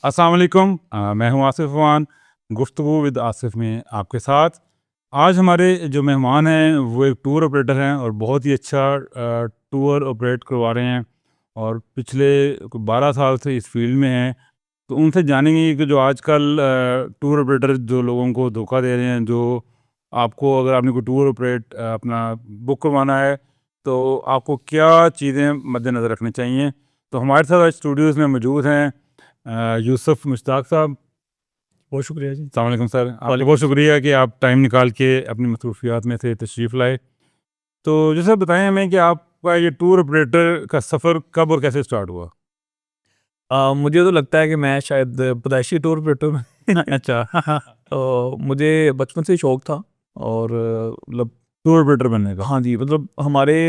अस्सलाम वालेकुम। मैं हूं आसिफ अमान। गुफ्तगू विद आसिफ में आपके साथ। आज हमारे जो मेहमान हैं वो एक टूर ऑपरेटर हैं और बहुत ही अच्छा टूर ऑपरेट करवा रहे हैं और पिछले 12 साल से इस फील्ड में हैं। तो उनसे जानेंगे कि जो आजकल टूर ऑपरेटर जो लोगों को धोखा दे रहे हैं, जो आपको अगर आपने कोई टूर ऑपरेट अपना बुक करवाना है तो आपको क्या चीज़ें मद्देनज़र रखनी चाहिए। तो हमारे साथ आज स्टूडियोज़ में मौजूद हैं यूसुफ मुश्ताक साहब। बहुत शुक्रिया जी। अस्सलाम वालेकुम सर, आपका वालेकुम बहुत शुक्रिया कि आप टाइम निकाल के अपनी मसरूफियात में से तशरीफ़ लाए। तो जैसे बताएं हमें कि आपका ये टूर ऑपरेटर का सफ़र कब और कैसे स्टार्ट हुआ। मुझे तो लगता है कि मैं शायद पैदाइशी टूर ऑपरेटर में अच्छा। तो मुझे बचपन से ही शौक था और मतलब टूर ऑपरेटर बनने का। हाँ जी, मतलब हमारे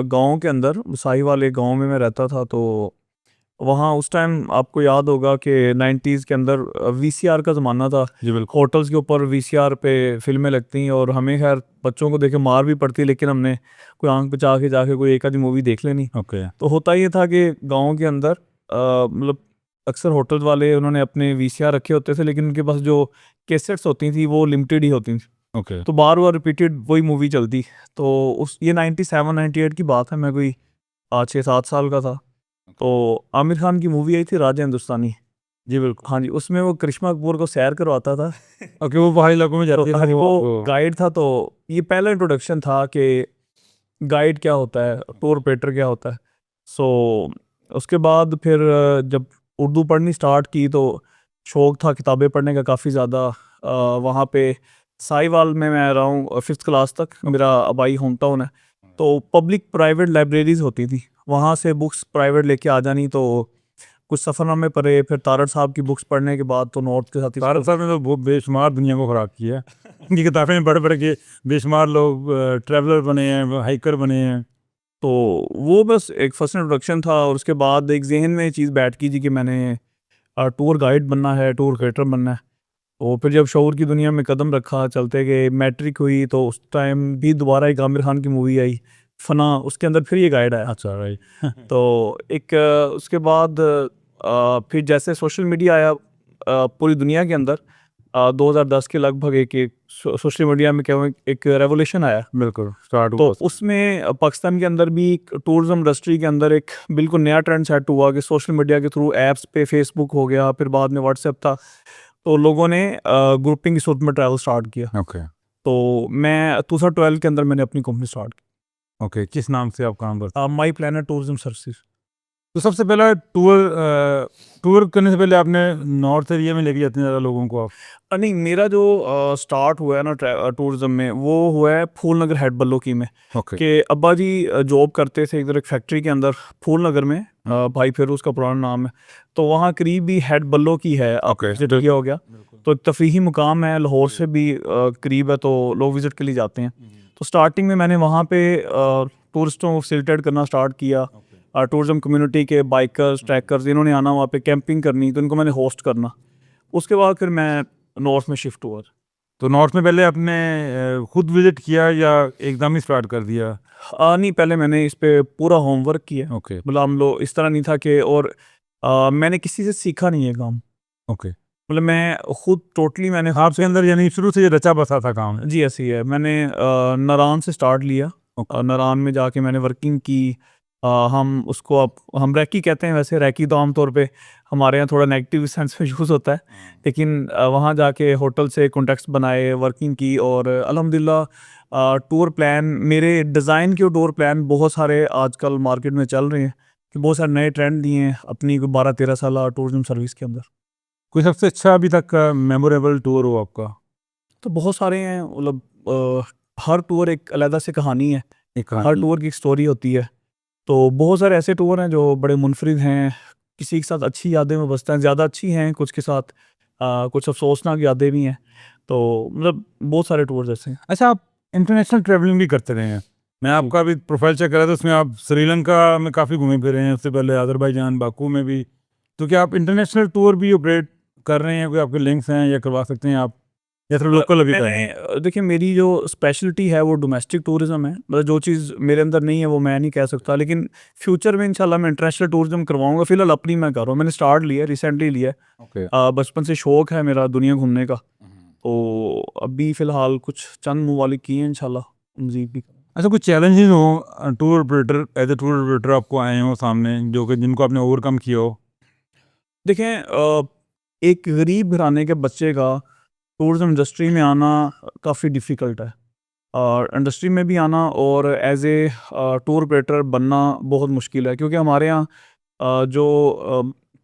गाँव के अंदर साही वाले गाँव में मैं रहता था, तो वहाँ उस टाइम आपको याद होगा कि 90s के अंदर वीसीआर का ज़माना था। जी बिल्कुल। होटल्स के ऊपर वीसीआर पे फ़िल्में लगती और हमें खैर बच्चों को देख के मार भी पड़ती, लेकिन हमने कोई आँख बचा के जाके कोई एक आधी मूवी देख लेनी। ओके। तो होता ये था कि गाँव के अंदर मतलब अक्सर होटल वाले उन्होंने अपने वीसीआर रखे होते थे, लेकिन उनके पास जो कैसेट्स होती थी वो लिमिटेड ही होती थी। ओके। तो बार-बार रिपीटेड वही मूवी चलती। तो उस ये 97-98 की बात है, मैं कोई 6-7 साल का था। तो आमिर खान की मूवी आई थी राजा हिंदुस्तानी। जी बिल्कुल। हाँ जी, उसमें वो करिश्मा कपूर को सैर करवाता था। ओके, वो पहाड़ी इलाकों में तो जाती है हाँ जी, वो वो। गाइड था। तो ये पहला इंट्रोडक्शन था कि गाइड क्या होता है, टूर ऑपरेटर क्या होता है। सो उसके बाद फिर जब उर्दू पढ़नी स्टार्ट की तो शौक था किताबें पढ़ने का काफ़ी ज़्यादा। वहाँ पे साहिवाल में मैं रहा हूँ 5th क्लास तक, मेरा आबाई होम टाउन है। तो पब्लिक प्राइवेट लाइब्रेरीज होती थी, वहाँ से बुक्स प्राइवेट लेके आ जानी। तो कुछ सफ़रनामे पढ़े, फिर तारड़ साहब की बुक्स पढ़ने के बाद तो नॉर्थ के साथ ही तारक साहब ने तो बहुत बेशुमार दुनिया को ख़राब किया है। इनकी किताबें पढ़ पढ़ के बेशुमार लोग ट्रैवलर बने हैं, हाइकर बने हैं। तो वो बस एक फर्स्ट इंट्रोडक्शन था, और उसके बाद एक जहन में चीज़ बैठ की थी कि मैंने टूर गाइड बनना है, टूर क्रिएटर बनना है। तो फिर जब शऊर की दुनिया में कदम रखा, चलते गए, मैट्रिक हुई, तो उस टाइम भी दोबारा एक आमिर खान की मूवी आई फना, उसके अंदर फिर ये गाइड आया। अच्छा राइट। तो एक उसके बाद फिर जैसे सोशल मीडिया आया पूरी दुनिया के अंदर 2010 के लगभग एक सोशल मीडिया में क्या हुआ, एक रेवोल्यूशन आया। बिल्कुल स्टार्ट तो हुआ। उसमें पाकिस्तान के अंदर भी टूरिज्म इंडस्ट्री के अंदर एक बिल्कुल नया ट्रेंड सेट हुआ कि सोशल मीडिया के थ्रू ऐप्स पे फेसबुक हो गया, फिर बाद में व्हाट्सएप था। तो लोगों ने ग्रुपिंग की सूरत में ट्रैवल स्टार्ट किया। ओके। तो मैं 2012 के अंदर मैंने अपनी कंपनी स्टार्ट ओके, किस नाम से आप काम करते की, हैं? माई प्लानट टूरिज्म सर्विसेज। तो सबसे पहला टूर करने से पहले आपने नॉर्थ एरिया में लेके जाते हैं ज़्यादा लोगों को आप। नहीं, मेरा जो स्टार्ट हुआ है ना टूरिज्म में, वो हुआ है फूल नगर हेड बल्लोकी में। ओके। कि अब्बा जी जॉब करते थे इधर एक फैक्ट्री के अंदर फूल नगर में। भाई फेरोज का पुराना नाम है। तो वहाँ करीब ही हेड बल्लोकी है, आप ओके। विजिट किया हो गया। तो एक तफरीही मुकाम है, लाहौर से भी करीब है, तो लोग विजिट के लिए जाते हैं। तो स्टार्टिंग में मैंने वहाँ पे टूरिस्टों को फैसिलिटेट करना स्टार्ट किया। टूरिज्म कम्युनिटी के बाइकर्स, ट्रैकर्स, इन्होंने आना वहाँ पे कैंपिंग करनी, तो इनको मैंने होस्ट करना। उसके बाद फिर मैं नॉर्थ में शिफ्ट हुआ। तो नॉर्थ में पहले आपने खुद विजिट किया या एकदम ही स्टार्ट कर दिया? नहीं, पहले मैंने इस पे पूरा होमवर्क किया। ओके। मतलब हम लोग इस तरह नहीं था कि, और मैंने किसी से सीखा नहीं है काम। ओके। मतलब मैं खुद टोटली मैंने खुद आपके अंदर यानी शुरू से ये रचा बसा था काम। जी ऐसी है। मैंने नारान से स्टार्ट लिया। ओके। नारान में जाके मैंने वर्किंग की। हम उसको अब हम रैकी कहते हैं, वैसे रैकी तो आमतौर पे हमारे यहाँ थोड़ा नेगेटिव सेंस में यूज़ होता है। लेकिन वहाँ जाके होटल से कॉन्टैक्ट्स बनाए, वर्किंग की, और अल्हम्दुलिल्लाह टूर प्लान मेरे डिज़ाइन के टूर प्लान बहुत सारे आजकल मार्केट में चल रहे हैं, कि बहुत सारे नए ट्रेंड दिए हैं अपनी 12-13 साल टूरिज्म सर्विस के अंदर। कोई सबसे अच्छा अभी तक का मेमोरेबल टूर हो आपका? तो बहुत सारे हैं, मतलब हर टूर एक अलग से कहानी है, एक हर कहानी। टूर की एक स्टोरी होती है। तो बहुत सारे ऐसे टूर हैं जो बड़े मुनफरिद हैं, किसी के साथ अच्छी यादें में बसते हैं, ज़्यादा अच्छी हैं, कुछ के साथ कुछ अफसोसनाक यादें भी हैं। तो मतलब बहुत सारे टूर्स ऐसे हैं। अच्छा, आप इंटरनेशनल ट्रैवलिंग भी करते रहे हैं। मैं जी। आपका भी प्रोफाइल चेक कर रहा था, उसमें आप श्रीलंका में काफ़ी घूमे फिरे हैं, उससे पहले अज़रबैजान बाकू में भी। तो क्या आप इंटरनेशनल टूर भी ऑपरेट कर रहे हैं? कोई आपके लिंक्स हैं या करवा सकते हैं आप? या फिर लोकल अभी मैंने देखिए मेरी जो स्पेशलिटी है वो डोमेस्टिक टूरिज्म है, मतलब जो चीज़ मेरे अंदर नहीं है वो मैं नहीं कह सकता, लेकिन फ्यूचर में इंशाल्लाह मैं इंटरनेशनल टूरिज्म करवाऊंगा। फिलहाल अपनी मैं कर रहा हूँ, मैंने स्टार्ट लिया रिसेंटली लिया है। ओके। बचपन से शौक है मेरा दुनिया घूमने का, तो अभी फ़िलहाल कुछ चंद ममालिक किए हैं, इंशाल्लाह मज़ीद भी। अच्छा, कुछ चैलेंजेस हो tour operator, as a tour operator आपको आए हो सामने, जो कि जिनको आपने ओवरकम किया हो? देखें एक गरीब घराने के बच्चे का टूरिज़्म इंडस्ट्री में आना काफ़ी डिफ़िकल्ट है, और इंडस्ट्री में भी आना और एज ए टूर ऑपरेटर बनना बहुत मुश्किल है, क्योंकि हमारे यहाँ जो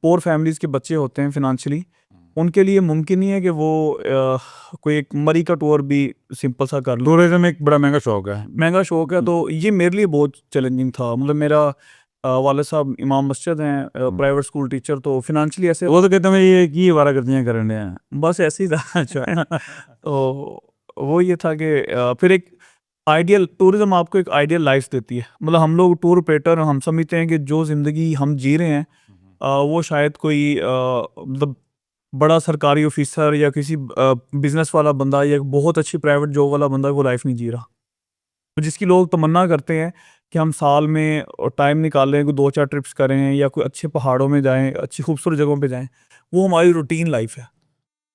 पोर फैमिलीज़ के बच्चे होते हैं फिनंशियली, उनके लिए मुमकिन नहीं है कि वो कोई एक मरी का टूर भी सिंपल सा कर लो। टूरिज्म एक बड़ा महंगा शौक है। महंगा शौक है, तो ये मेरे लिए बहुत चैलेंजिंग था। मतलब मेरा वालिद साहब इमाम मस्जिद हैं, प्राइवेट स्कूल टीचर, तो फिनंशियली ऐसे वो तो कहते हैं ये की वारा करतियाँ कर रहे हैं। बस ऐसे ही था। अच्छा। तो वो ये था कि फिर एक आइडियल टूरिज्म आपको एक आइडियल लाइफ देती है। मतलब हम लोग टूर ऑपरेटर हम समझते हैं कि जो ज़िंदगी हम जी रहे हैं वो शायद कोई मतलब बड़ा सरकारी ऑफिसर या किसी बिजनेस वाला बंदा या बहुत अच्छी प्राइवेट जॉब वाला बंदा वो लाइफ नहीं जी रहा। तो जिसकी लोग तमन्ना करते हैं कि हम साल में टाइम निकालें, कोई 2-4 ट्रिप्स करें या कोई अच्छे पहाड़ों में जाएँ, अच्छी खूबसूरत जगहों पे जाएँ, वो हमारी रूटीन लाइफ है।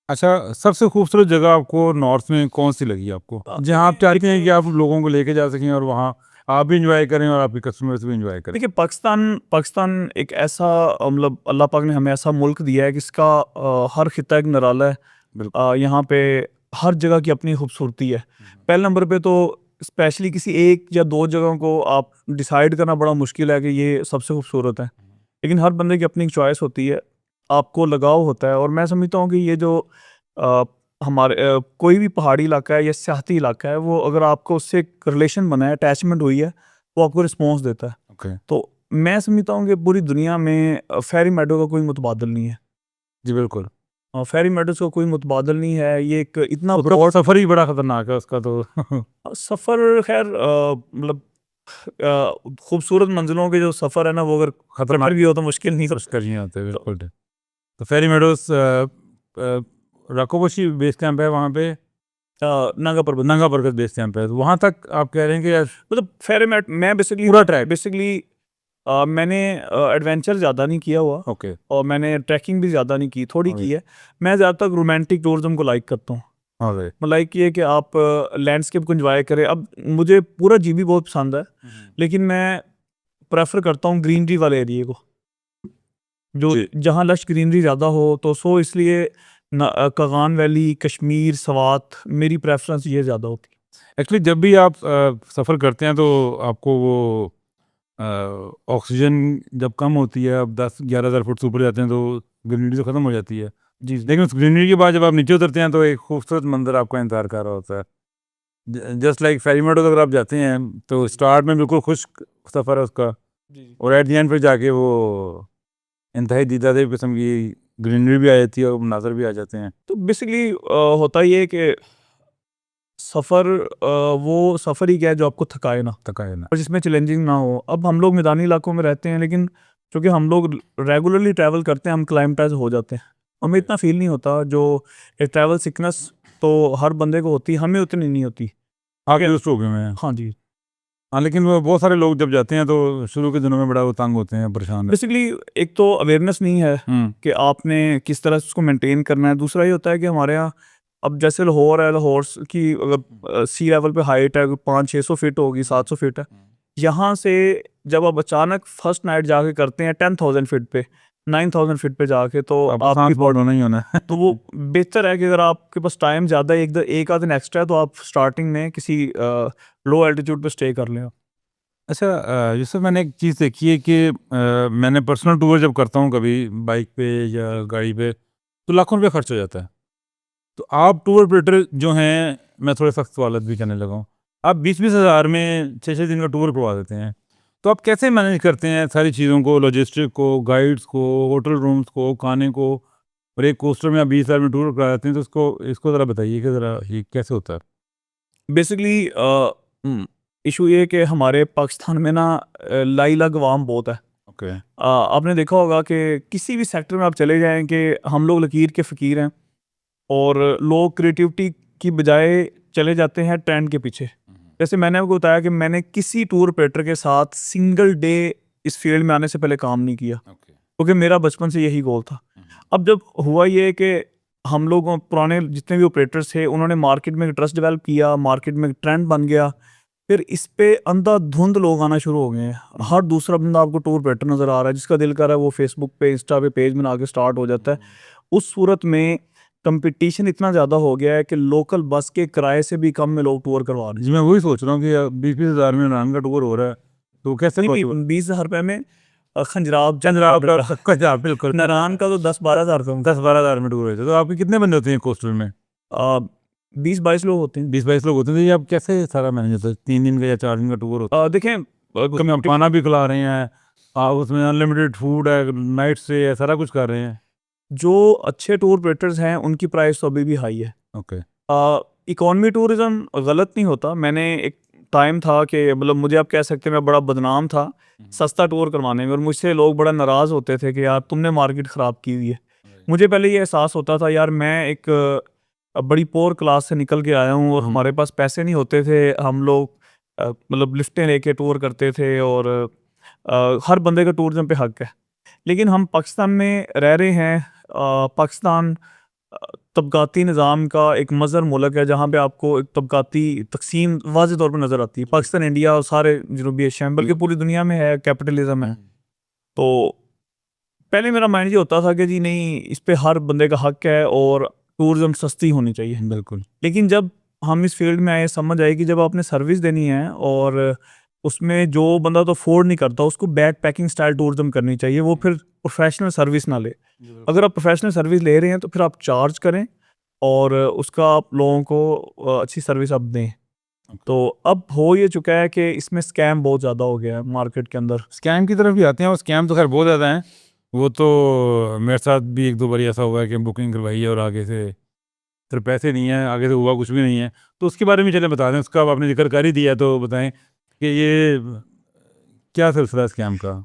अच्छा, सबसे खूबसूरत जगह आपको नॉर्थ में कौन-सी लगी आपको? जहाँ आप चाहते हैं कि आप लोगों को लेके जा सकें और वहाँ आप भी एन्जॉय करें और आपके कस्टमर्स भी एन्जॉय करें? देखिए पाकिस्तान पाकिस्तान एक ऐसा मतलब अल्लाह पाक ने हमें ऐसा मुल्क दिया है कि इसका हर खित्ता एक निराला है। बिल्कुल। यहाँ पे हर जगह की अपनी खूबसूरती है। पहले नंबर पे तो स्पेशली किसी एक या 2 जगहों को आप डिसाइड करना बड़ा मुश्किल है कि ये सबसे खूबसूरत है। लेकिन हर बंदे की अपनी एक चॉइस होती है, आपको लगाव होता है, और मैं समझता हूँ कि ये जो अ, हमारे कोई भी पहाड़ी इलाका है या सियाहती इलाका है, वो अगर आपको उससे एक रिलेशन बना है, अटैचमेंट हुई है, वो आपको रिस्पॉन्स देता है। ओके। तो मैं समझता हूँ कि पूरी दुनिया में फेरी मेडो का कोई मुतबादल नहीं है। जी, बिल्कुल। फेरी मेडोज़ का कोई मुतबादल नहीं है। ये एक इतना उसका ब्रॉड सफ़र ही बड़ा खतरनाक है उसका तो। सफ़र खैर मतलब खूबसूरत मंज़िलों के जो सफ़र है ना, वो अगर खतरनाक सफ़र भी हो तो मुश्किल नहीं सर्च कर नहीं आते, तो बिल्कुल। तो फेरी मेडोज़ राकोबोशी बेस कैंप है वहाँ पे, नागा पर्वत नंगा बरगद बेस कैंप है। तो वहाँ तक आप कह रहे हैं कि यार मतलब फेरी मेड मैं बेसिकली पूरा ट्रैक? बेसिकली मैंने एडवेंचर ज़्यादा नहीं किया हुआ, ओके। और मैंने ट्रैकिंग भी ज़्यादा नहीं की, थोड़ी की है। मैं ज़्यादातर रोमांटिक टूरिज़्म को लाइक करता हूँ। ऑलराइट। लाइक ये कि आप लैंडस्केप को एंजॉय करें। अब मुझे पूरा जीबी बहुत पसंद है, लेकिन मैं प्रेफर करता हूँ ग्रीनरी वाले एरिए को, जो जी। जहाँ लश ग्रीनरी ज़्यादा हो। तो सो इसलिए कगान वैली, कश्मीर, सवात, मेरी प्रेफरेंस ये ज़्यादा होती है। एक्चुअली जब भी आप सफ़र करते हैं तो आपको वो ऑक्सीजन जब कम होती है, अब 10-11 हज़ार फुट से ऊपर जाते हैं तो ग्रीनरी तो ख़त्म हो जाती है। जी जी लेकिन उस ग्रीनरी के बाद जब आप नीचे उतरते हैं तो एक खूबसूरत मंजर आपका इंतज़ार कर रहा होता है। जस्ट लाइक फेरी मेडोज़ अगर आप जाते हैं तो स्टार्ट में बिल्कुल खुश्क सफ़र है उसका, जी जी। और एट द एंड पे जाके वो इंतहाई दीदार किस्म की ग्रीनरी भी आ जाती है और मनाज़र भी आ जाते हैं। तो बेसिकली होता ये है कि सफ़र वो सफ़र ही क्या है जो आपको थकाए ना, थकाए ना। और जिसमें चैलेंजिंग ना हो। अब हम लोग मैदानी इलाकों में रहते हैं, लेकिन चूँकि हम लोग रेगुलरली ट्रैवल करते हैं, हम क्लाइमेटाइज़ हो जाते हैं। हमें इतना फ़ील नहीं होता जो एक ट्रैवल सिकनेस तो हर बंदे को होती है, हमें उतनी नहीं होती। आप यूज़्ड टू हो गए हैं। हाँ जी। हाँ, लेकिन वो बहुत सारे लोग जब जाते हैं तो शुरू के दिनों में बड़ा वो तंग होते हैं, परेशान। बेसिकली एक तो अवेयरनेस नहीं है हुँ। कि आपने किस तरह से उसको मेंटेन करना है। दूसरा ये होता है कि हमारे यहाँ अब जैसे लाहौर है, लाहौर की अगर सी लेवल पे हाइट है 500-600 फीट होगी, 700 फीट है। यहाँ से जब आप अचानक फर्स्ट नाइट जाके करते हैं 10,000 फीट पे, 9,000 फीट पे जाके, तो आपको आपकी सांस बहुत होना ही होना है। तो वो बेहतर है कि अगर आपके पास टाइम ज़्यादा है, एक आध दिन एक्स्ट्रा है, तो आप स्टार्टिंग में किसी लो एल्टीट्यूड पे स्टे कर लें। अच्छा, यूसुफ, मैंने एक चीज़ देखी है कि मैंने पर्सनल टूर जब करता हूँ कभी बाइक पे या गाड़ी पे, तो लाखों रुपये खर्च हो जाता है। तो आप टूर ऑपरेटर जो हैं, मैं थोड़े सख्त सवाल भी करने लगा हूँ, आप 20-20 हज़ार में 6-6 दिन का टूर करवा देते हैं। तो आप कैसे मैनेज करते हैं सारी चीज़ों को, लॉजिस्टिक को, गाइड्स को, होटल रूम्स को, खाने को, और एक कोस्टर में आप 20 हज़ार में टूर करा देते हैं? तो इसको ज़रा बताइए कि ज़रा ये कैसे होता है? बेसिकली इशू ये है कि हमारे पाकिस्तान में ना लाइलग अवाम बहुत है। ओके। आपने देखा होगा कि किसी भी सेक्टर में आप चले जाएं कि हम लोग लकीर के फ़कीर हैं। और लोग क्रिएटिविटी की बजाय चले जाते हैं ट्रेंड के पीछे। जैसे मैंने आपको बताया कि मैंने किसी टूर ऑपरेटर के साथ सिंगल डे इस फील्ड में आने से पहले काम नहीं किया, क्योंकि मेरा बचपन से यही गोल था। अब जब हुआ ये कि हम लोगों पुराने जितने भी ऑपरेटर्स थे उन्होंने मार्केट में ट्रस्ट डेवलप किया, मार्केट में ट्रेंड बन गया, फिर इस पे अंधाधुंध लोग आना शुरू हो गए हैं। हर दूसरा बंदा आपको टूर ऑपरेटर नज़र आ रहा है, जिसका दिल कर रहा है वो फेसबुक पे इंस्टा पे पेज बना के स्टार्ट हो जाता है। उस सूरत में कंपटीशन इतना ज़्यादा हो गया है कि लोकल बस के किराए से भी कम में लोग टूर करवा रहे हैं। जी मैं वही सोच रहा हूँ कि 20-20 हज़ार में नान का टूर हो रहा है, तो कैसे नहीं, possible? 20,000 रुपये में खंजराब चंद्राब का बिल्कुल नारायण का तो 10-12 हज़ार रुपये 10-12 हज़ार में टूर होता है। तो आपके कितने बंदे होते हैं कोस्टल में? 20-22 लोग होते हैं। 20-22 लोग होते हैं। तो ये आप कैसे सारा मैनेज होता है? 3 दिन का या 4 दिन का टूर होता देखें है, उसमें आप खाना भी खिला रहे हैं, उसमें अनलिमिटेड फूड है, नाइट स्टे है, सारा कुछ कर रहे हैं। जो अच्छे टूर ऑपरेटर्स हैं उनकी प्राइस तो अभी भी हाई है। ओके इकोनॉमी टूरिज्म गलत नहीं होता। मैंने एक टाइम था कि मतलब मुझे आप कह सकते हैं मैं बड़ा बदनाम था सस्ता टूर करवाने में, और मुझसे लोग बड़ा नाराज़ होते थे कि यार तुमने मार्केट ख़राब की हुई है। मुझे पहले ये एहसास होता था यार मैं एक बड़ी पोर क्लास से निकल के आया हूँ और हमारे पास पैसे नहीं होते थे। हम लोग मतलब लिफ्टें लेके टूर करते थे, और हर बंदे का टूरिज्म पे हक है। लेकिन हम पाकिस्तान में रह रहे हैं। पाकिस्तान तबक़ाती निज़ाम का एक मज़र मुल्क है, जहाँ पे आपको एक तबक़ाती तकसीम वाज़ेह तौर पर नज़र आती है। पाकिस्तान, इंडिया और सारे जनूबी एशिया में, बल्कि पूरी दुनिया में है, कैपिटलिज़्म है। तो पहले मेरा माइंड ये होता था कि जी नहीं, इस पे हर बंदे का हक है और टूरिज्म सस्ती होनी चाहिए। बिल्कुल। लेकिन जब हम इस फील्ड में आए, समझ आई कि जब आपने सर्विस देनी है और उसमें जो बंदा तो अफोर्ड नहीं करता उसको बैक पैकिंग स्टाइल टूरिज्म करनी चाहिए, वो फिर प्रोफेशनल सर्विस ना ले। अगर आप प्रोफेशनल सर्विस ले रहे हैं तो फिर आप चार्ज करें और उसका आप लोगों को अच्छी सर्विस आप दें। तो अब हो ये चुका है कि इसमें स्कैम बहुत ज़्यादा हो गया है मार्केट के अंदर। स्कैम की तरफ भी आते हैं, और स्कैम तो खैर बहुत ज़्यादा हैं। वो तो मेरे साथ भी 1-2 बार ऐसा हुआ है कि बुकिंग करवाई है और आगे से फिर पैसे नहीं है, आगे से हुआ कुछ भी नहीं है। तो उसके बारे में चले बता दें, उसका अब आपने जिक्र कर ही दिया तो बताएं कि ये क्या सिलसिला है स्कैम का?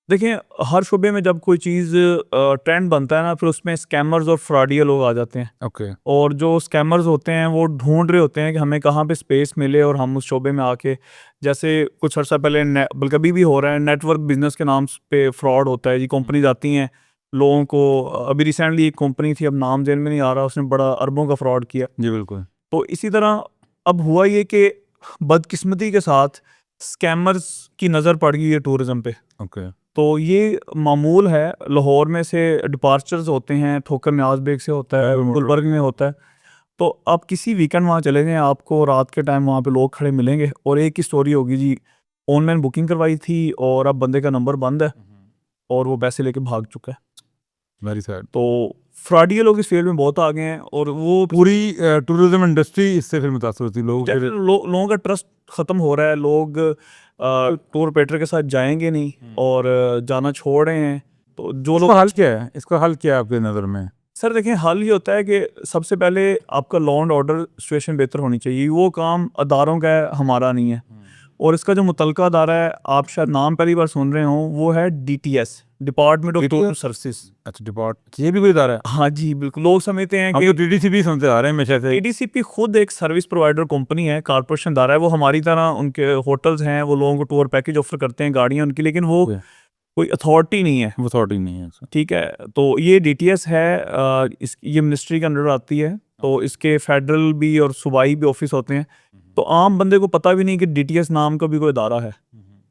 देखिए, हर शुबे में जब कोई चीज़ ट्रेंड बनता है ना, फिर उसमें स्कैमर्स और फ्रॉडिया लोग आ जाते हैं। ओके और जो स्कैमर्स होते हैं वो ढूंढ रहे होते हैं कि हमें कहाँ पे स्पेस मिले और हम उस शोबे में आके, जैसे कुछ अर्सा पहले बल्कि अभी भी हो रहा है, नेटवर्क बिजनेस के नाम पे फ्रॉड होता है जी। कंपनीज आती हैं लोगों को, अभी रिसेंटली एक कंपनी थी, अब नाम जेल में नहीं आ रहा, उसने बड़ा अरबों का फ्रॉड किया। जी बिल्कुल। तो इसी तरह अब हुआ ये कि बदकिस्मती के साथ स्कैमर्स की नज़र पड़ गई है टूरिज्म पे। ओके तो ये मामूल है। लाहौर में से डिपार्चर्स होते हैं, ठोकर न्याज बेग से होता है, गुलबर्ग में होता है। तो आप किसी वीकेंड वहाँ चले जाएं, आपको रात के टाइम वहाँ पे लोग खड़े मिलेंगे और एक ही स्टोरी होगी जी, ऑनलाइन बुकिंग करवाई थी और अब बंदे का नंबर बंद है और वो पैसे लेके भाग चुका है। Very sad. तो फ्रॉडिया लोग इस फील्ड में बहुत आगे हैं और वो पूरी टूरिज्म इंडस्ट्री इससे फिर मुतासर होती है। लोग फिर लोगों का ट्रस्ट ख़त्म हो रहा है। लोग टूर ऑपरेटर के साथ जाएंगे नहीं और जाना छोड़ रहे हैं। तो जो लोग इसका हल क्या है? इसका हल क्या है आपके नज़र में? सर देखें, हल ये होता है कि सबसे पहले आपका लॉ एंड ऑर्डर सिचुएशन बेहतर होनी चाहिए। वो काम अदारों का है, हमारा नहीं है। और इसका जो मुतलका अदारा है, आप शायद नाम पहली बार सुन रहे हों, वो है DTS, department of tourism services. अच्छा, डिपार्ट ये भी कोई इदारा है? हाँ जी बिल्कुल। लोग समझते हैं हम कि तो DDCP सुनते आ रहे हैं हमेशा से। DDCP खुद एक सर्विस प्रोवाइडर कंपनी है, कारपोरेशन अदारा है। वो हमारी तरह, उनके होटल्स हैं, वो लोगों को टूर पैकेज ऑफर करते हैं, गाड़ियाँ उनकी, लेकिन वो कोई अथॉरिटी नहीं है। वो अथॉरिटी नहीं है। ठीक है, तो ये DTS है, ये मिनिस्ट्री के अंडर आती है। तो इसके फेडरल भी और सूबाई भी ऑफिस होते हैं। तो आम बंदे को पता भी नहीं कि DTS नाम का भी कोई अदारा है।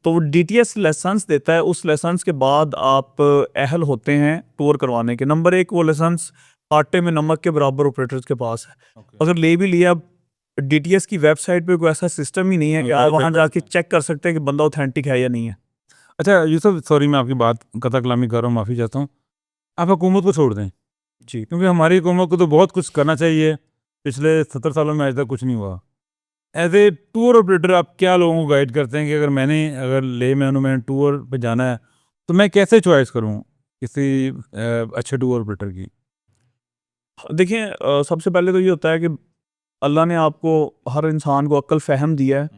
तो वो DTS लाइसेंस देता है। उस लाइसेंस के बाद आप अहल होते हैं टूर करवाने के। नंबर 1, वो लाइसेंस आटे में नमक के बराबर ऑपरेटर्स के पास है। अगर ले भी लिया, DTS की वेबसाइट पे कोई ऐसा सिस्टम ही नहीं है कि आप वहाँ जाके चेक कर सकते हैं कि बंदा ऑथेंटिक है या नहीं है। अच्छा यूसुफ, सॉरी मैं आपकी बात कता कलामी कर रहा हूँ, माफ़ी चाहता हूँ। आप हुकूमत को छोड़ दें जी। क्योंकि हमारी हुकूमत को तो बहुत कुछ करना चाहिए। पिछले 70 सालों में आज तक कुछ नहीं हुआ। एज ए टूर ऑपरेटर आप क्या लोगों को गाइड करते हैं कि अगर ले मैंने टूर पे जाना है तो मैं कैसे चॉइस करूँ किसी अच्छे टूर ऑपरेटर की? देखिए, सबसे पहले तो ये होता है कि अल्लाह ने आपको, हर इंसान को अक्ल फ़हम दिया है।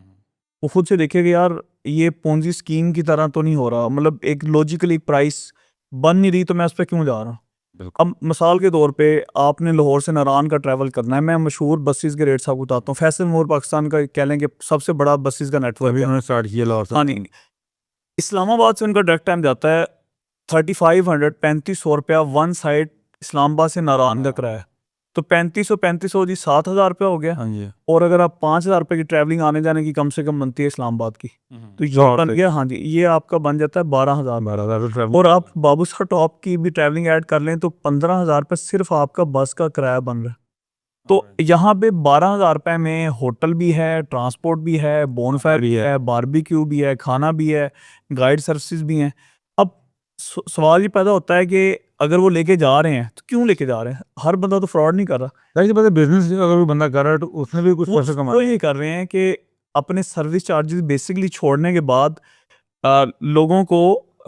वो खुद से देखे कि यार ये पोंजी स्कीम की तरह तो नहीं हो रहा। मतलब एक लॉजिकली प्राइस बन नहीं रही, तो मैं उस पर क्यों जा रहा हूँ। बिल्कुल। अब मिसाल के तौर पे आपने लाहौर से नारान का ट्रैवल करना है, मैं मशहूर बसेस के रेट्स आपको बताता हूँ। फैसल मोर पाकिस्तान का कह लें कि सबसे बड़ा बसेस का नेटवर्क अभी है। उन्होंने स्टार्ट किया लाहौर से। हाँ नहीं, इस्लामाबाद से उनका डायरेक्ट टाइम जाता है 3500 ₹3500 वन साइड इस्लामाबाद से नारान का किराया। तो 3500 जी 7,000 हो गया। हाँ जी। और अगर आप 5,000 की ट्रैवलिंग आने जाने की कम से कम बनती है इस्लामाबाद की, तो ये लाहौर बन से गया, हाँ जी, ये आपका बन जाता है 12,000। 12,000 ट्रैवल। और आप बाबूसर टॉप की भी ट्रैवलिंग ऐड कर लें तो 15,000 सिर्फ आपका बस का किराया बन रहा है। तो यहाँ पे 12,000 में होटल भी है, ट्रांसपोर्ट भी है, बोनफायर भी है, बारबेक्यू भी है, खाना भी है, गाइड सर्विसेज भी हैं। अब सवाल ये पैदा होता है कि अगर वो लेके जा रहे हैं तो क्यों लेके जा रहे हैं? हर बंदा तो फ्रॉड नहीं कर रहा। जाहिर सी बात है, बिजनेस अगर कोई बंदा कर रहा है तो उसने भी कुछ पैसे वो कमाने ये कर रहे हैं कि अपने सर्विस चार्जेस बेसिकली छोड़ने के बाद लोगों को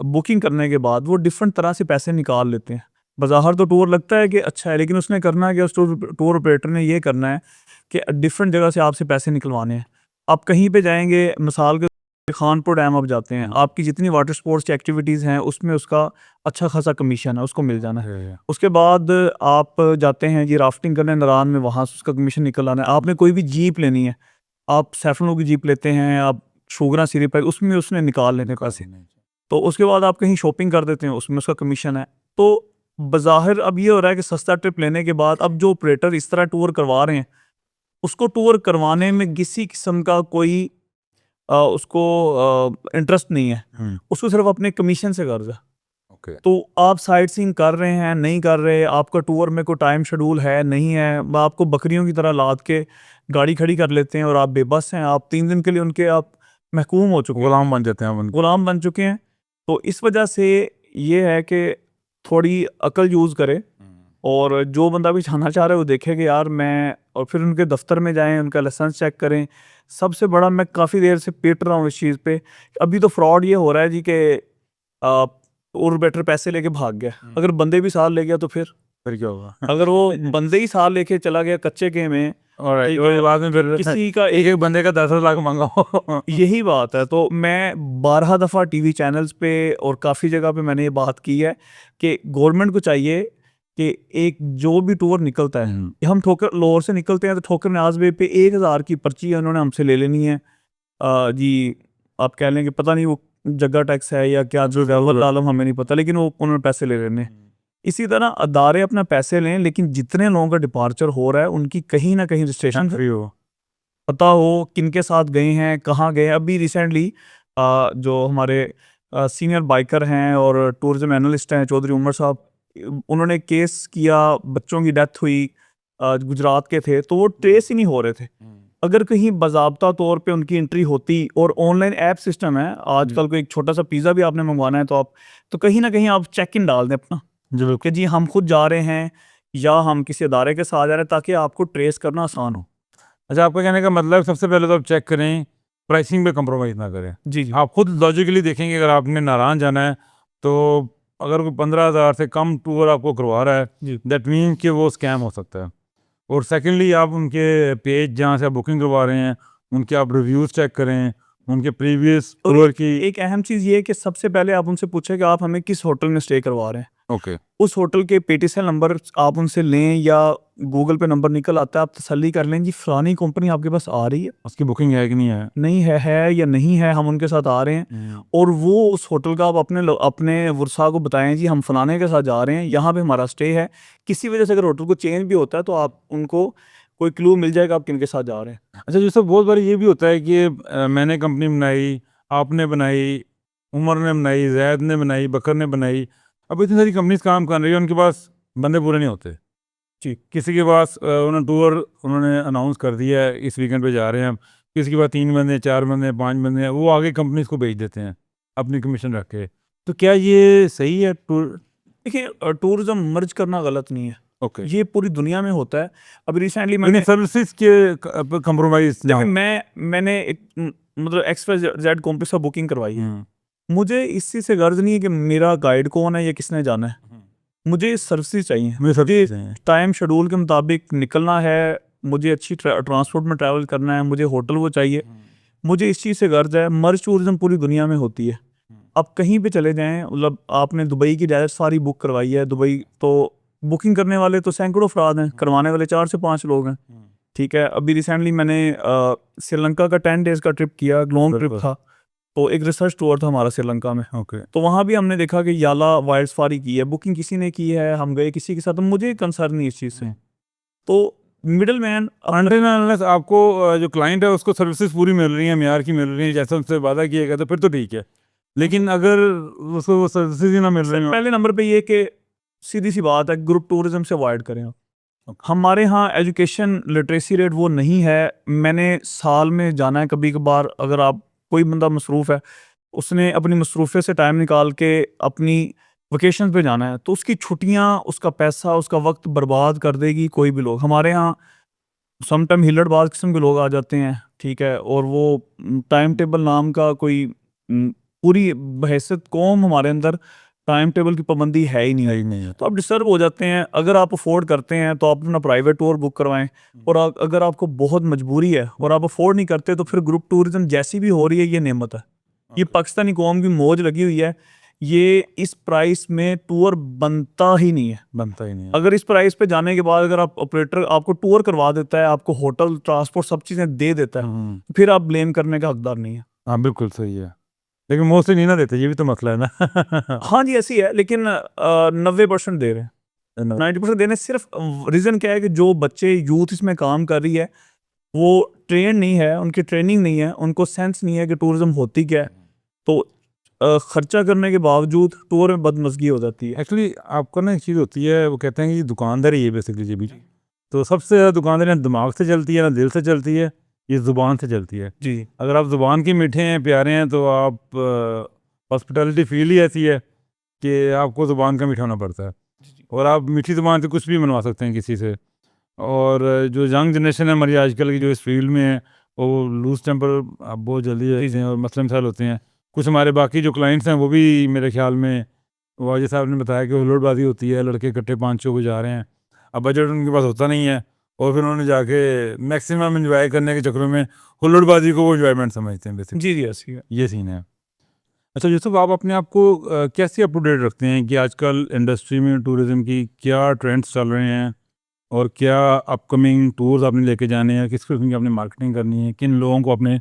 बुकिंग करने के बाद वो डिफरेंट तरह से पैसे निकाल लेते हैं। बाज़ाहिर तो टूर लगता है कि अच्छा है, लेकिन उसने करना है कि उस टूर ऑपरेटर ने ये करना है कि डिफरेंट जगह से आपसे पैसे निकलवाने हैं। आप कहीं पे जाएंगे, मिसाल के खानपुर डैम आप जाते हैं, आपकी जितनी वाटर स्पोर्ट्स की एक्टिविटीज़ हैं उसमें उसका अच्छा खासा कमीशन है, उसको मिल जाना है। है। उसके बाद आप जाते हैं जी राफ्टिंग करने नारायण में, वहाँ से उसका कमीशन निकल आना है। आपने कोई भी जीप लेनी है, आप सैफरनों की जीप लेते हैं, आप शुगरा सिरप है, उसमें उसने निकाल लेने पैसे। तो उसके बाद आप कहीं शॉपिंग कर देते हैं, उसमें उसका कमीशन है। तो बज़ाहिर अब ये हो रहा है कि सस्ता ट्रिप लेने के बाद अब जो ऑपरेटर इस तरह टूर करवा रहे हैं, उसको टूर करवाने में किसी किस्म का कोई उसको इंटरेस्ट नहीं है। उसको सिर्फ अपने कमीशन से गर्ज है। ओके। तो आप साइट सीइंग कर रहे हैं, नहीं कर रहे, आपका टूर में कोई टाइम शेड्यूल है, नहीं है, आपको बकरियों की तरह लाद के गाड़ी खड़ी कर लेते हैं और आप बेबस हैं। आप 3 दिन के लिए उनके आप महकूम हो चुके हैं, गुलाम बन जाते हैं अपन। गुलाम बन चुके हैं। तो इस वजह से ये है कि थोड़ी अकल यूज़ करे, और जो बंदा भी जाना चाह रहा है वो देखे कि यार मैं, और फिर उनके दफ्तर में जाएं, उनका लाइसेंस चेक करें। सबसे बड़ा, मैं काफ़ी देर से पीट रहा हूँ इस चीज़ पे, अभी तो फ्रॉड ये हो रहा है जी कि और बेटर पैसे लेके भाग गया। अगर बंदे भी साथ ले गया तो फिर क्या होगा? अगर वो बंदे ही साथ लेके चला गया कच्चे के में, ऑलराइट, और बाद में फिर किसी का एक बंदे का 10 लाख मांगा हो। यही बात है। तो मैं 12 दफ़ा टीवी चैनल्स पे और काफ़ी जगह पे मैंने ये बात की है कि गवर्नमेंट को चाहिए कि एक जो भी टूर निकलता है, हम ठोकर लाहौर से निकलते हैं तो ठोकर न्याज वे पे 1,000 की पर्ची है, उन्होंने हमसे ले लेनी है। जी आप कह लें कि पता नहीं वो जगह टैक्स है या क्या, जो आलम हमें नहीं पता, लेकिन वो उन्होंने पैसे ले लेने। इसी तरह अदारे अपना पैसे लें, लेकिन जितने लोगों का डिपार्चर हो रहा है उनकी कहीं ना कहीं रजिस्ट्रेशन फ्री हो, पता हो, किनके साथ गए हैं, कहाँ गए हैं। अभी रिसेंटली जो हमारे सीनियर बाइकर हैं और टूरिज्म एनालिस्ट हैं चौधरी उमर साहब, उन्होंने केस किया, बच्चों की डेथ हुई, गुजरात के थे, तो वो ट्रेस ही नहीं हो रहे थे। अगर कहीं बाज़ाब्ता तौर पे उनकी एंट्री होती, और ऑनलाइन ऐप सिस्टम है आजकल, को एक छोटा सा पिज़्ज़ा भी आपने मंगवाना है तो आप, तो कहीं ना कहीं आप चेक इन डाल दें अपना कि जी हम खुद जा रहे हैं या हम किसी अदारे के साथ जा रहे हैं, ताकि आपको ट्रेस करना आसान हो। अच्छा, आपका कहने का मतलब सबसे पहले तो आप चेक करें, प्राइसिंग पे कंप्रोमाइज़ ना करें। जी जी आप खुद लॉजिकली देखेंगे, अगर आपने नारायण जाना है तो अगर कोई 15,000 से कम टूर आपको करवा रहा है, जी दैट मीन कि वो स्कैम हो सकता है। और सेकेंडली आप उनके पेज जहाँ से आप बुकिंग करवा रहे हैं, उनके आप रिव्यूज़ चेक करें, उनके प्रीवियस और टूर की। एक अहम चीज़ ये है कि सबसे पहले आप उनसे पूछें कि आप हमें किस होटल में स्टे करवा रहे हैं। ओके। उस होटल के पेटीसेल नंबर आप उनसे लें, या गूगल पे नंबर निकल आता है, आप तसल्ली कर लें जी फलानी कंपनी आपके पास आ रही है, उसकी बुकिंग है कि नहीं है? नहीं है या नहीं है, हम उनके साथ आ रहे हैं। और वो उस होटल का आप अपने वर्षा को बताएं जी हम फलाने के साथ जा रहे हैं, यहाँ पे हमारा स्टे है। किसी वजह से अगर होटल को चेंज भी होता है तो आप उनको कोई क्लू मिल जाएगा आप किन के साथ जा रहे हैं। अच्छा, जैसे बहुत बार ये भी होता है कि मैंने कंपनी बनाई, आपने बनाई, उमर ने बनाई, जैद ने बनाई, बकर ने बनाई, अब इतनी सारी कंपनीज काम कर रही है, उनके पास बंदे पूरे नहीं होते। जी किसी के पास उन्होंने टूर उन्होंने अनाउंस कर दिया है इस वीकेंड पे जा रहे हैं हम, किसी के पास 3 बंदे, 4 बंदे, 5 बंदे हैं, वो आगे कंपनीज को भेज देते हैं अपनी कमीशन रख के। तो क्या ये सही है टूर? देखिए, टूरिज्म मर्ज करना गलत नहीं है, ओके, ये पूरी दुनिया में होता है। अभी रिसेंटली मैंने सर्विसेज के कंप्रोमाइज देखिए मैंने एक मतलब एक्सप्रेस जेड कॉम्प्लेक्स का बुकिंग करवाई है। मुझे इस चीज़ से गर्ज नहीं है कि मेरा गाइड कौन है या किसने जाना है, मुझे सर्विसेज चाहिए। मुझे टाइम शेड्यूल के मुताबिक निकलना है, मुझे अच्छी ट्रांसपोर्ट में ट्रैवल करना है, मुझे होटल वो चाहिए। मुझे इस चीज़ से गर्ज है। मर्ज टूरिज्म पूरी दुनिया में होती है। आप कहीं पे चले जाएं, मतलब आपने दुबई की डायरेक्ट सारी बुक करवाई है, दुबई तो बुकिंग करने वाले तो सैकड़ों अफराद हैं, करवाने वाले 4 से 5 लोग हैं, ठीक है। अभी रिसेंटली मैंने श्रीलंका का 10 डेज़ का ट्रिप किया, लॉन्ग ट्रिप था, तो एक रिसर्च टूर था हमारा श्रीलंका में। ओके। तो वहाँ भी हमने देखा कि याला वाइल्ड सफारी की है, बुकिंग किसी ने की है, हम गए किसी के साथ, तो मुझे कंसर्न नहीं इस चीज़ से। तो मिडल मैन अनलेस आपको जो क्लाइंट है उसको सर्विसेज पूरी मिल रही हैं, मेयार की मिल रही हैं, जैसे उनसे वादा किया गया, तो फिर तो ठीक है। लेकिन अगर उसको वो सर्विसेज ही ना मिल रही हो, पहले नंबर पे ये कि सीधी सी बात है, ग्रुप टूरिज्म से अवॉइड करें आप। हमारे यहाँ एजुकेशन लिटरेसी रेट वो नहीं है। मैंने साल में जाना है कभी कभार, अगर आप कोई बंदा मसरूफ़ है, उसने अपनी मसरूफ़े से टाइम निकाल के अपनी वेकेशन पे जाना है, तो उसकी छुट्टियाँ, उसका पैसा, उसका वक्त बर्बाद कर देगी कोई भी लोग। हमारे यहाँ सम टाइम हिल्लड़बाज किस्म के लोग आ जाते हैं, ठीक है, और वो टाइम टेबल नाम का कोई पूरी बहैसियत कौम हमारे अंदर टाइम टेबल की पाबंदी है ही नहीं है, तो आप डिस्टर्ब हो जाते हैं। अगर आप अफोर्ड करते हैं तो आप अपना प्राइवेट टूर बुक करवाएं, और अगर आपको बहुत मजबूरी है और आप अफोर्ड नहीं करते, तो फिर ग्रुप टूरिज्म जैसी भी हो रही है, ये नेमत है, ये पाकिस्तानी कौम की मौज लगी हुई है। ये इस प्राइस में टूर बनता ही नहीं है। अगर इस प्राइस पे जाने के बाद अगर आप ऑपरेटर आपको टूर करवा देता है, आपको होटल, ट्रांसपोर्ट, सब चीज़ें दे देता है, फिर आप ब्लेम करने का हकदार नहीं है। हाँ बिल्कुल सही है, लेकिन मोस्टली नहीं ना देते, ये भी तो मसला है ना। हाँ जी, ऐसी है, लेकिन 90% दे रहे हैं, 90% देने। सिर्फ रीज़न क्या है कि जो बच्चे, यूथ इसमें काम कर रही है, वो ट्रेन नहीं है, उनकी ट्रेनिंग नहीं है, उनको सेंस नहीं है कि टूरिज्म होती क्या है, तो खर्चा करने के बावजूद टूर में बदमज़गी हो जाती है। एक्चुअली आपको ना एक चीज़ होती है, वो कहते हैं कि दुकानदारी है बेसिकली जी भी, तो सबसे ज़्यादा दुकानदारी ना दिमाग से चलती है, ना दिल से चलती है, ये ज़ुबान से चलती है। जी, अगर आप ज़ुबान की मीठे हैं, प्यारे हैं, तो आप हॉस्पिटैलिटी फील ही ऐसी है कि आपको ज़ुबान का मीठा होना पड़ता है, और आप मीठी ज़ुबान से कुछ भी मनवा सकते हैं किसी से। और जो यंग जनरेशन है हमारी आजकल की, जो इस फील्ड में है, वो लूज टेम्पर आप बहुत जल्दी रहते हैं और मसले मसाइल होते हैं। कुछ हमारे बाकी जो क्लाइंट्स हैं वो भी मेरे ख्याल में, वाजिद साहब ने बताया कि हुल्लड़बाजी होती है, लड़के इकट्ठे 5-6 को जा रहे हैं, अब बजट उनके पास होता नहीं है, और फिर उन्होंने जाके मैक्सिमम एंजॉय करने के चक्करों में हुल्लड़बाजी को वो एंजॉयमेंट समझते हैं बेसिकली। जी, ऐसी है। ये सीन है। अच्छा यूसुफ, आप अपने आप को कैसे अप टू डेट रखते हैं कि आजकल इंडस्ट्री में टूरिज़्म की क्या ट्रेंड्स चल रहे हैं, और क्या अपकमिंग टूर्स आपने लेके जाने हैं, किस किस्म की आपने मार्केटिंग करनी है, किन लोगों को आपने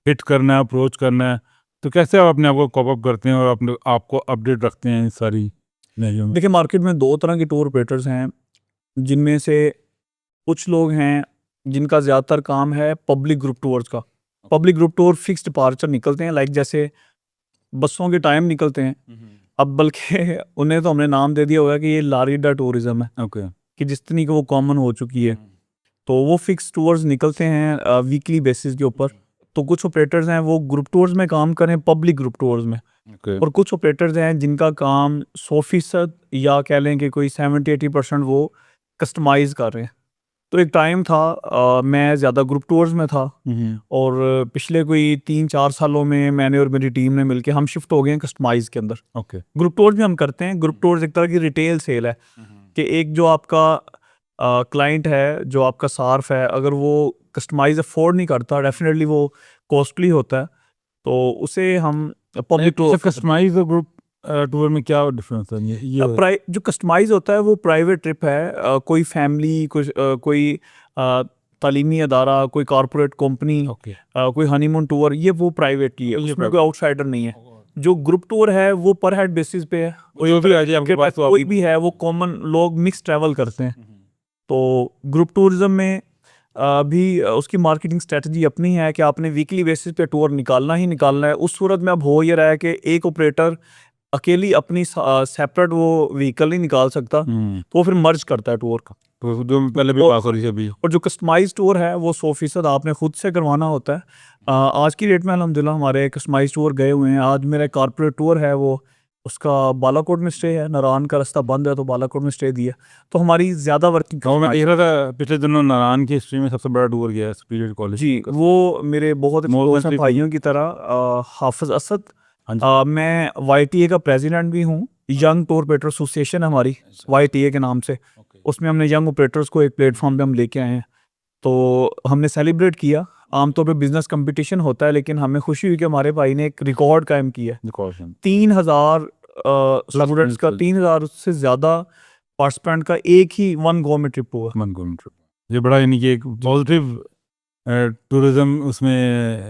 हिट करना है, अप्रोच करना है, तो कैसे आप अपने आप को कॉप अप करते हैं और अपने आपको अपडेट रखते हैं इस सारी चीज़ों में? देखिए, मार्केट में 2 तरह के टूर ऑपरेटर्स हैं, जिनमें से कुछ लोग हैं जिनका ज़्यादातर काम है पब्लिक ग्रुप टूर्स का। Public group tour fixed departure निकलते हैं, लाइक जैसे बसों के टाइम निकलते हैं। अब बल्कि उन्हें तो हमने नाम दे दिया होगा कि ये लारीडा टूरिज्म है, ओके। कि जितनी कि वो कॉमन हो चुकी है। तो वो फिक्स टूर्स निकलते हैं वीकली बेसिस के ऊपर। तो कुछ ऑपरेटर्स हैं वो ग्रुप टूर्स में काम करें, पब्लिक ग्रुप टूर्स में, ओके। और कुछ ऑपरेटर्स हैं जिनका काम 100% या कह लें कि कोई 70-80% वो कस्टमाइज़ कर रहे हैं। तो एक टाइम था, मैं ज़्यादा ग्रुप टूर्स में था, और पिछले कोई 3-4 सालों में मैंने और मेरी टीम ने मिलके हम शिफ्ट हो गए हैं कस्टमाइज़ के अंदर। ओके। ग्रुप टूर्स भी हम करते हैं। ग्रुप टूर्स एक तरह की रिटेल सेल है, कि एक जो आपका क्लाइंट है, जो आपका सार्फ है, अगर वो कस्टमाइज़ अफोर्ड नहीं करता, डेफिनेटली वो कॉस्टली होता है, तो उसे हम पब्लिक टूर कस्टमाइज और ग्रुप टूर में क्या डिफरेंस है? ये जो कस्टमाइज होता है वो प्राइवेट ट्रिप है, कोई फैमिली, कोई तालीमी अदारा, कोई कॉरपोरेट कंपनी, ओके। कोई हनीमून टूर, ये वो प्राइवेट की है, उसमें कोई आउटसाइडर नहीं है। जो ग्रुप टूर है वो पर हेड बेसिस पे है, कोई भी आ जाए आपके पास तो कोई भी है, वो कॉमन लोग मिक्स ट्रैवल करते हैं। तो ग्रुप टूरिज्म में भी उसकी मार्केटिंग स्ट्रेटजी अपनी है कि आपने वीकली बेसिस पे टूर निकालना ही निकालना है। उस सूरत में अब हो ये रहा है कि एक ऑपरेटर अकेली अपनी सेपरेट वो व्हीकल नहीं निकाल सकता, तो वो फिर मर्ज करता है टूर का। तो जो पहले भी पास हो रही है अभी, और जो कस्टमाइज टूर है वो 100% आपने खुद से करवाना होता है। आज की डेट में अल्हम्दुलिल्लाह हमारे कस्टमाइज टूर गए हुए हैं। आज मेरा कॉर्पोरेट टूर है, वो उसका बालाकोट में स्टे है, नारायण का रास्ता बंद है तो बालाकोट में स्टे दिया। तो हमारी ज़्यादा वर्किंग गाँव में देख रहा था पिछले दिनों नारायण की हिस्ट्री में सबसे बड़ा टूर गया है स्पिरिट कॉलेज। जी, वो मेरे बहुत क्लोज हैं भाइयों की तरह, हाफिज असद। मैं YTA का प्रेसिडेंट भी हूँ, यंग टूर ऑपरेटर एसोसिएशन है हमारी YTA के नाम से। उसमें हमने यंग ऑपरेटर्स को एक प्लेटफॉर्म पे हम लेके आए हैं, तो हमने सेलिब्रेट किया। आमतौर पे बिजनेस कंपटीशन होता है, लेकिन हमें खुशी हुई कि हमारे भाई ने एक रिकॉर्ड कायम किया है। 3000 स्टूडेंट्स का, 3000 से ज़्यादा पार्टिसिपेंट का एक ही 1 गो में ट्रिप हुआ। मन को ये बड़ा यानी कि एक पॉजिटिव टूरिज्म उसमें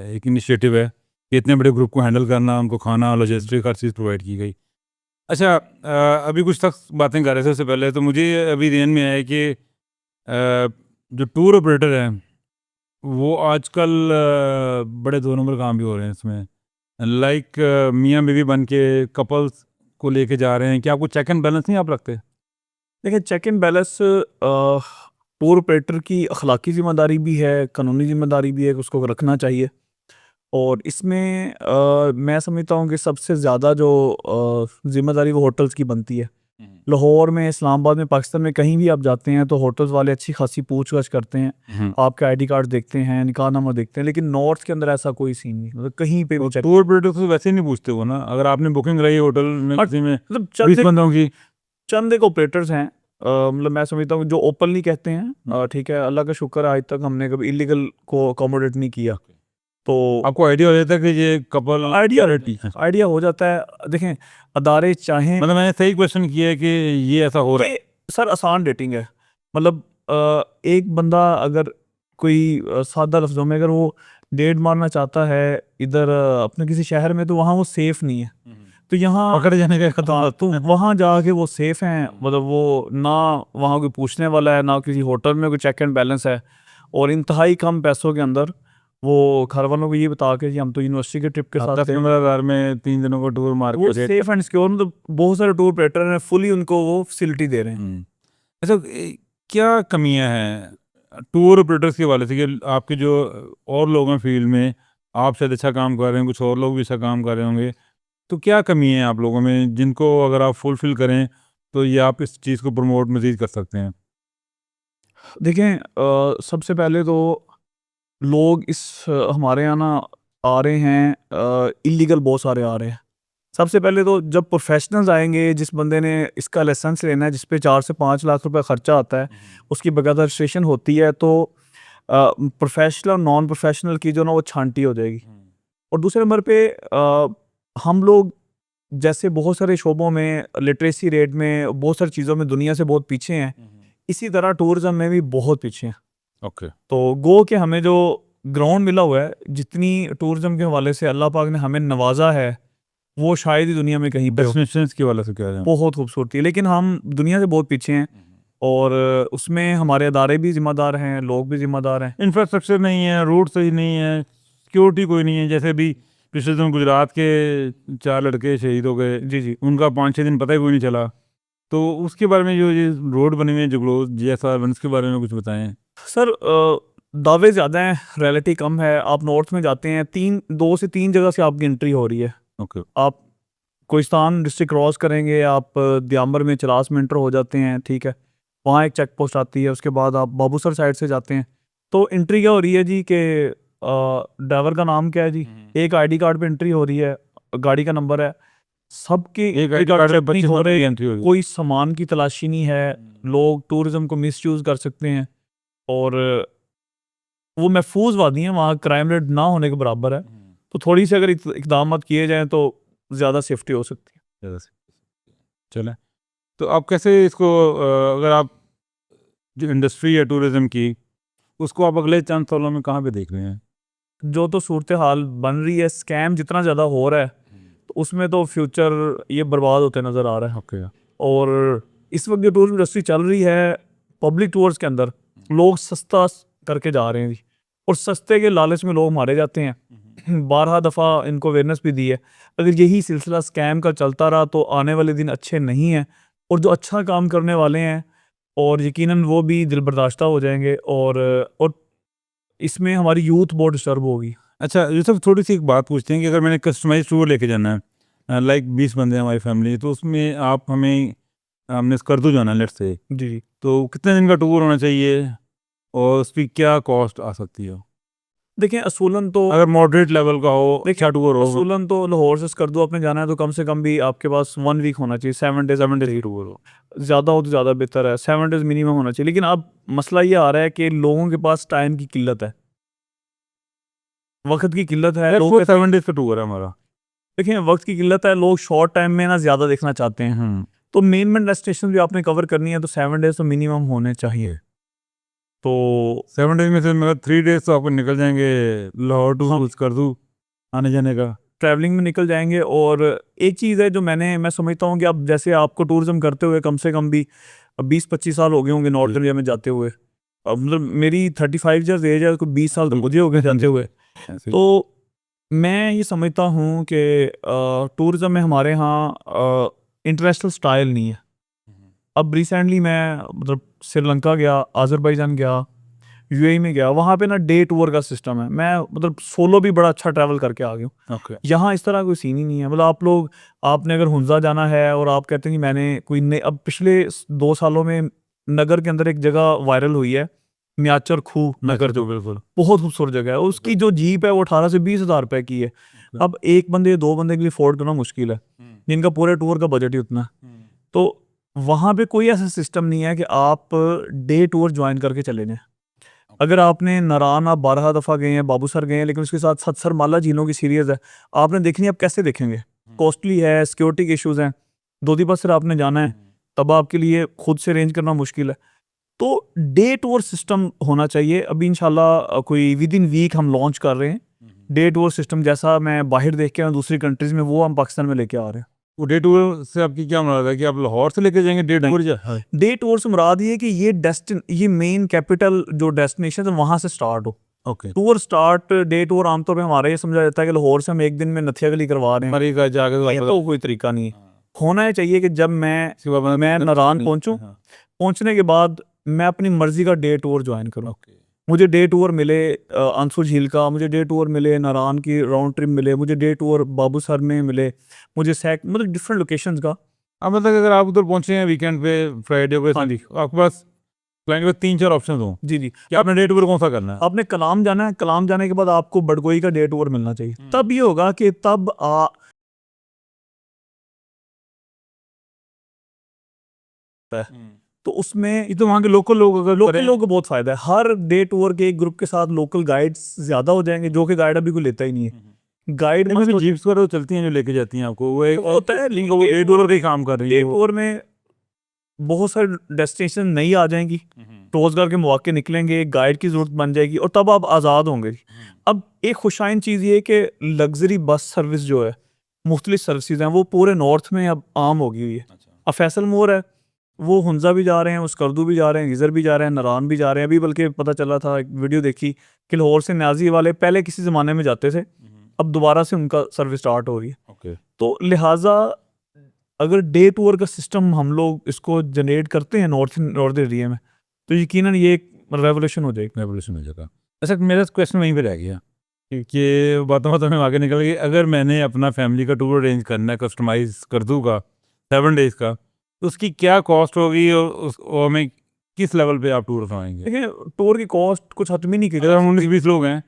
एक इनिशिएटिव है कि इतने बड़े ग्रुप को हैंडल करना, उनको खाना, लॉजिस्टिक हर चीज़ प्रोवाइड की गई। अच्छा, अभी कुछ तक बातें कर रहे थे उससे पहले, तो मुझे अभी ध्यान में आया कि जो टूर ऑपरेटर हैं वो आजकल बड़े 2 नंबर काम भी हो रहे हैं इसमें, लाइक मियाँ बीवी बन के कपल्स को लेके जा रहे हैं। क्या आपको चेक एंड बैलेंस नहीं आप रखते? देखिए, check and balance tour operator की अखलाकी ज़िम्मेदारी भी है, कानूनी ज़िम्मेदारी भी है कि उसको रखना चाहिए। और इसमें मैं समझता हूँ कि सबसे ज़्यादा जो ज़िम्मेदारी वो होटल्स की बनती है। लाहौर में, इस्लामाबाद में, पाकिस्तान में कहीं भी आप जाते हैं तो होटल्स वाले अच्छी खासी पूछ-गछ करते हैं, आपके आईडी कार्ड देखते हैं, निकाहनामा देखते हैं, लेकिन नॉर्थ के अंदर ऐसा कोई सीन नहीं, मतलब कहीं पे भी चेक टूर ऑपरेटर तो वैसे ही नहीं पूछते वो ना, अगर आपने बुकिंग कराई होटल में हाँ, किसी में मतलब 20 बंदों की, चंद एक ऑपरेटर्स हैं, मतलब मैं समझता हूँ जो ओपनली कहते हैं, ठीक है, अल्लाह का शुक्र है आज तक हमने कभी इलीगल को अकोमोडेट नहीं किया। तो आपको आइडिया हो जाता है कि ये कपल आइडिया हो जाता है। देखें, अदारे चाहें, मतलब मैंने सही क्वेश्चन किया है कि ये ऐसा हो रहा है। ये सर आसान डेटिंग है। मतलब एक बंदा अगर कोई सादा लफ्ज़ों में अगर वो डेट मारना चाहता है इधर अपने किसी शहर में, तो वहाँ वो सेफ नहीं है। तो यहाँ पकड़े जाने का खतरा। हाँ, तो वहाँ जाके वो सेफ हैं, मतलब वो ना वहाँ कोई पूछने वाला है, ना किसी होटल में कोई चेक एंड बैलेंस है, और इंतहाई कम पैसों के अंदर वो घर वालों को ये बता के जी हम तो यूनिवर्सिटी के ट्रिप के साथ 10-15 हज़ार में 3 दिनों का टूर मार वो के सेफ एंड सिक्योर, मतलब बहुत सारे टूर ऑपरेटर हैं फुली उनको वो फैसिलिटी दे रहे हैं। अच्छा, क्या कमियां हैं टूर ऑपरेटर्स के वाले से कि आपके जो और लोग हैं फील्ड में, आप शायद अच्छा काम कर रहे हैं, कुछ और लोग भी अच्छा काम कर रहे होंगे, तो क्या कमी है आप लोगों में जिनको अगर आप फुलफिल करें तो ये आप इस चीज़ को प्रमोट मज़ीद कर सकते हैं? देखें, सबसे पहले तो लोग इस हमारे यहाँ ना आ रहे हैं, इलीगल बहुत सारे आ रहे हैं। सबसे पहले तो जब प्रोफेशनल्स आएंगे, जिस बंदे ने इसका लाइसेंस लेना है, जिस पे 4 से 5 लाख रुपए खर्चा आता है, उसकी बकायदा रजिस्ट्रेशन होती है, तो प्रोफेशनल और नॉन प्रोफेशनल की जो ना वो छांटी हो जाएगी। और दूसरे नंबर पे हम लोग जैसे बहुत सारे शोबों में, लिटरेसी रेट में, बहुत सारी चीज़ों में दुनिया से बहुत पीछे हैं, इसी तरह टूरिज्म में भी बहुत पीछे हैं। ओके। तो गो के हमें जो ग्राउंड मिला हुआ है, जितनी टूरिज्म के हवाले से अल्लाह पाक ने हमें नवाजा है, वो शायद ही दुनिया में कहीं पे हो। डेस्टिनेशंस की वाले से क्या है? बहुत खूबसूरती है, लेकिन हम दुनिया से बहुत पीछे हैं, और उसमें हमारे अदारे भी जिम्मेदार हैं, लोग भी जिम्मेदार हैं। इंफ्रास्ट्रक्चर नहीं है, रोड सही नहीं है, सिक्योरिटी कोई नहीं है। जैसे भी पिछले दिन गुजरात के 4 लड़के शहीद हो गए, जी, उनका 5-6 दिन पता ही कोई नहीं चला। तो उसके बारे में जो ये रोड बने हुए हैं जगलोस GSR उसके बारे में कुछ बताएं। सर, दावे ज़्यादा हैं, रियलिटी कम है। आप नॉर्थ में जाते हैं, 2 से 3 जगह से आपकी एंट्री हो रही है। ओके। आप कोहिस्तान डिस्ट्रिक्ट क्रॉस करेंगे, आप दियाम्बर में चलास में एंटर हो जाते हैं, ठीक है, वहाँ एक चेक पोस्ट आती है। उसके बाद आप बाबूसर साइड से जाते हैं, तो एंट्री क्या हो रही है जी कि ड्राइवर का नाम क्या है जी, एक आईडी कार्ड पे एंट्री हो रही है, गाड़ी का नंबर है, सबके एक ID कार्ड पे 25 हो रहे, एंट्री होगी। कोई सामान की तलाशी नहीं है। लोग टूरिज्म को मिसयूज कर सकते हैं, और वो महफूज वादी है, वहाँ क्राइम रेट ना होने के बराबर है। तो थोड़ी सी अगर इकदाम किए जाएं तो ज़्यादा सेफ्टी हो सकती है। चलें, तो आप कैसे इसको अगर आप जो इंडस्ट्री है टूरिज्म की, उसको आप अगले चंद सालों में कहाँ पे देख रहे हैं? जो तो सूरत हाल बन रही है, स्कैम जितना ज़्यादा हो रहा है, तो उसमें तो फ्यूचर ये बर्बाद होते नज़र आ रहा है। ओके। और इस वक्त जो टूरिज्म इंडस्ट्री चल रही है, पब्लिक टूर्स के अंदर लोग सस्ता करके जा रहे हैं जी, और सस्ते के लालच में लोग मारे जाते हैं। 12 दफ़ा इनको अवेयरनेस भी दी है। अगर यही सिलसिला स्कैम का चलता रहा तो आने वाले दिन अच्छे नहीं हैं, और जो अच्छा काम करने वाले हैं और यकीनन वो भी दिल बर्दाश्ता हो जाएंगे, और इसमें हमारी यूथ बहुत डिस्टर्ब होगी। अच्छा, ये सब थोड़ी सी एक बात पूछते हैं कि अगर मैंने कस्टमाइज टूर लेके जाना है, लाइक 20 बंदे हैं हमारी फैमिली, तो उसमें आप हमने कर दो जाना लेट्स से, जी, तो कितने दिन का टूर होना चाहिए और उसकी क्या कॉस्ट आ सकती है? देखें, असूलन तो अगर मॉडरेट लेवल का हो, अच्छा टूर हो। असूलन तो लाहौर से स्कर्दू आपने जाना है तो कम से कम भी आपके पास 1 वीक होना चाहिए, 7 डेज ही टूर हो। ज़्यादा हो तो ज़्यादा बेहतर है, 7 डेज मिनिमम होना चाहिए। लेकिन अब मसला ये आ रहा है कि लोगों के पास टाइम की किल्लत है, वक्त की किल्लत है। लोग 7 डेज का टूर है हमारा। देखें, वक्त की किल्लत है, लोग शॉर्ट टाइम में ना ज़्यादा देखना चाहते हैं। तो मेन डेस्टिनेशन भी आपने कवर करनी है तो 7 डेज तो मिनिमम होने चाहिए। तो 7 डेज में से मगर 3 डेज तो आपको निकल जाएंगे लाहौर टू हाँ। कर दूँ आने जाने का। ट्रैवलिंग में निकल जाएंगे। और एक चीज़ है जो मैं समझता हूँ कि अब जैसे आपको टूरिज्म करते हुए कम से कम भी 20-25 साल हो गए होंगे नॉर्थ इंडिया में जाते हुए। अब मतलब मेरी 35 ईयर्स एज है, कोई 20 साल तो मुझे हो गए जाते हुए। ऐसे ही। तो मैं ये समझता हूँ कि टूरिज्म में हमारे यहाँ इंटरनेशनल स्टाइल नहीं है। अब रिसेंटली मैं मतलब श्रीलंका गया, अज़रबैजान गया, यूएई में गया, वहाँ पे ना डे टूर का सिस्टम है। मैं मतलब सोलो भी बड़ा अच्छा ट्रैवल करके आ गया हूँ। ओके यहाँ इस तरह कोई सीन ही नहीं है। मतलब आपने अगर हुंजा जाना है और आप कहते हैं कि मैंने अब पिछले 2 सालों में नगर के अंदर एक जगह वायरल हुई है, म्याचर खूह नगर, जो बिल्कुल बहुत खूबसूरत जगह है। उसकी जो जीप है वो 18 से 20 हज़ार रुपए की है। अब एक बंदे 2 बंदे के लिए अफोर्ड करना मुश्किल है, जिनका पूरे टूर का बजट ही उतना है। तो वहाँ पे कोई ऐसा सिस्टम नहीं है कि आप डे टूर ज्वाइन करके चले जाएं। अगर आपने नारान आप 12 दफ़ा गए हैं, बाबूसर गए हैं, लेकिन उसके साथ सत्सर माला झीलों की सीरीज है, आपने देखनी है, आप कैसे देखेंगे? कॉस्टली है, सिक्योरिटी के इश्यूज हैं, 2 बस आपने जाना है, तब आपके लिए खुद से अरेंज करना मुश्किल है। तो डे टूर सिस्टम होना चाहिए। अभी इंशाल्लाह कोई विद इन वीक हम लॉन्च कर रहे हैं डे टूर सिस्टम। जैसा मैं बाहर देख के आया दूसरी कंट्रीज में, वो हम पाकिस्तान में लेके आ रहे हैं। वो डे टूर से आपकी क्या मुराद है कि आप लाहौर से लेके जाएंगे डे टूर? डे टूर से मुराद ये कि ये मेन कैपिटल जो डेस्टिनेशन है वहां से स्टार्ट हो। Okay tour start day tour आमतौर पे हमारा ये समझा जाता है कि लाहौर से हम एक दिन में नथिया गली करवा रहे हैं। हमारी का जाके ये तो कोई तरीका नहीं है। होना ही चाहिए कि जब मैं नारान पहुंचूं, पहुंचने के बाद मैं अपनी मर्जी का डे टूर ज्वाइन करूं। ओके मुझे डे टूर मिले आंसू झील का, मुझे डे टूर मिले नारान की राउंड ट्रिप मिले, मुझे डे टूर बाबूसर में मिले, मुझे मतलब डिफरेंट लोकेशंस का। अब मतलब अगर आप उधर पहुंचे हैं वीकेंड पे, फ्राइडे को, हाँ जी। आपके पास प्लान के 3-4 ऑप्शन हो जी जी। कि आपने डे टूर कौन सा करना है? आपने कलाम जाना है, कलाम जाने के बाद आपको बड़गोई का डे टूर मिलना चाहिए। तब ये होगा कि तब तो उसमें ये तो वहाँ के लोकल लोग अगर लोकल करें- लोगों को बहुत फायदा है। हर डे टूर के एक ग्रुप के साथ लोकल गाइड्स ज्यादा हो जाएंगे, जो कि गाइड अभी कोई लेता ही नहीं है। गाइड नहीं, मतलब जीप्स वगैरह तो चलती हैं जो लेके जाती हैं आपको, वो एक होता है, लिंक वो डे टूर का ही काम कर रही डे है वो। टूर में बहुत सारी डेस्टिनेशन नई आ जाएंगी, रोजगार के मौके निकलेंगे, गाइड की जरूरत बन जाएगी और तब आप आज़ाद होंगे। अब एक खुशाइन चीज़ ये है कि लग्जरी बस सर्विस जो है, मुख्तलिफ सर्विसेज हैं, वो पूरे नॉर्थ में अब आम हो गई हुई है। अब फैसल मोर है, वो हुंजा भी जा रहे हैं, उसकरदू भी जा रहे हैं, गिजर भी जा रहे हैं, नारान भी जा रहे हैं। अभी बल्कि पता चला था, एक वीडियो देखी कि लाहौर से न्याजी वाले पहले किसी ज़माने में जाते थे, अब दोबारा से उनका सर्विस स्टार्ट हो रही है। ओके तो लिहाजा अगर डे टूर का सिस्टम हम लोग इसको जनरेट करते हैं नॉर्थ एरिया में, तो यकीनन ये एक रेवोल्यूशन हो जाएगी। रेवोल्यूशन हो जाएगा। अच्छा, मेरा क्वेश्चन वहीं पे रह गया कि बातों में आगे निकल गई। अगर मैंने अपना फैमिली का टूर अरेंज करना है, कस्टमाइज कर दूँगा 7 डेज का, तो उसकी क्या कॉस्ट होगी और हमें किस लेवल पे आप टूर करवाएंगे? देखिए, टूर की कॉस्ट कुछ हतमी नहीं की। अगर हम 19-20 लोग हैं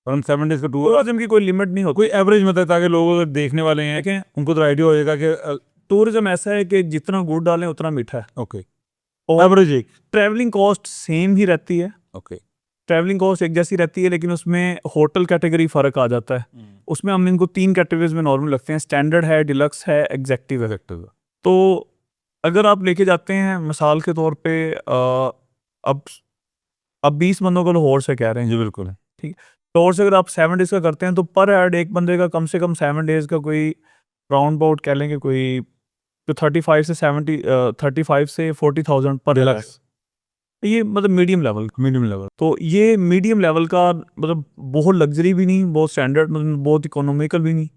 और हम 7 डेज का टूर, टूरिज्म की कोई लिमिट नहीं होती। कोई एवरेज मतलब, ताकि लोग अगर देखने वाले हैं देखें, उनको तो आइडिया हो जाएगा कि टूरिज्म ऐसा है कि जितना गुड़ डालें उतना मीठा है। ओके और एवरेज एक ट्रैवलिंग कॉस्ट सेम ही रहती है, ओके ट्रैवलिंग कॉस्ट एक जैसी रहती है, लेकिन उसमें होटल कैटेगरी फ़र्क आ जाता है। उसमें हम इनको 3 कैटेगरीज में नॉर्मल रखते हैं, स्टैंडर्ड है, डिलक्स है, एग्जेक्टिव है। इफेक्टिव। तो अगर आप लेके जाते हैं मिसाल के तौर पे अब 20 बंदों को लाहौर से कह रहे हैं, जी बिल्कुल। लाहौर से अगर आप 7 डेज का करते हैं तो पर हेड एक बंदे का कम से कम 7 डेज का कोई राउंड अबाउट कह लेंगे कोई तो 35 से 40,000 पर हेड। ये मतलब मीडियम लेवल। तो ये मीडियम लेवल का मतलब बहुत लग्जरी भी नहीं, बहुत स्टैंडर्ड, मतलब बहुत इकोनॉमिकल भी नहीं।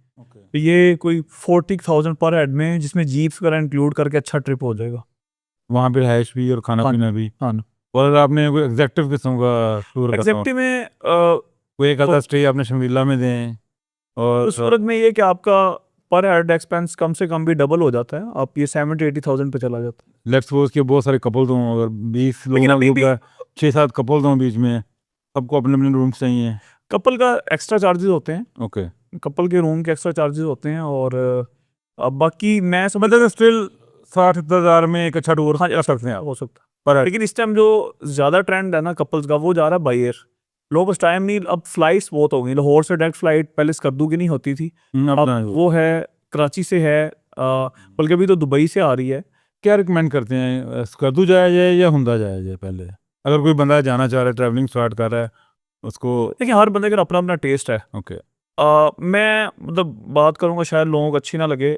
तो ये कोई 40,000 पर हेड में, जिसमें जीप्स वगैरह इंक्लूड करके अच्छा ट्रिप हो जाएगा। वहाँ पे रहायश भी और खाना हाँ, पीना भी। हाँ। और अगर आपने कोई एग्जेक्टिव किस्म का टूर करना हो, एग्जेक्टिव में कोई एक आधा स्टे आपने शर्मिला में दें, और उस सूरत में ये कि आपका पर हेड एक्सपेंस कम से कम भी डबल हो जाता है, आप ये 70-80,000 पे चला जाता है। लेट्स सपोज के बहुत सारे कपल्स हों, अगर 20 लेकिन अभी लोग भी का 6-7 कपल्स हों बीच में, सबको अपने अपने रूम्स चाहिए। कपल का एक्स्ट्रा चार्जेस होते हैं, ओके कपल के रूम के एक्स्ट्रा चार्जेस होते हैं। और अब बाकी मैं समझ मतलब स्टिल 60,000 में एक अच्छा टूर हाँ कर सकते हैं आप हो सकता है। पर लेकिन इस टाइम जो ज़्यादा ट्रेंड है ना कपल्स का, वो जा रहा है बाई एयर। लोग उस टाइम नहीं, अब फ्लाइट्स बहुत हो गई। लाहौर से डायरेक्ट फ्लाइट पहले स्कर्दू की नहीं होती थी, अब अपना वो है, कराची से है, बल्कि अभी तो दुबई से आ रही है। क्या रिकमेंड करते हैं, स्कर्दू जाया जाए या हुंदा जाया जाए पहले, अगर कोई बंदा जाना चाह रहा है, ट्रैवलिंग स्टार्ट कर रहा है उसको? देखिए हर बंदे का अपना अपना टेस्ट है। ओके। मैं मतलब बात करूंगा, शायद लोगों को अच्छी ना लगे,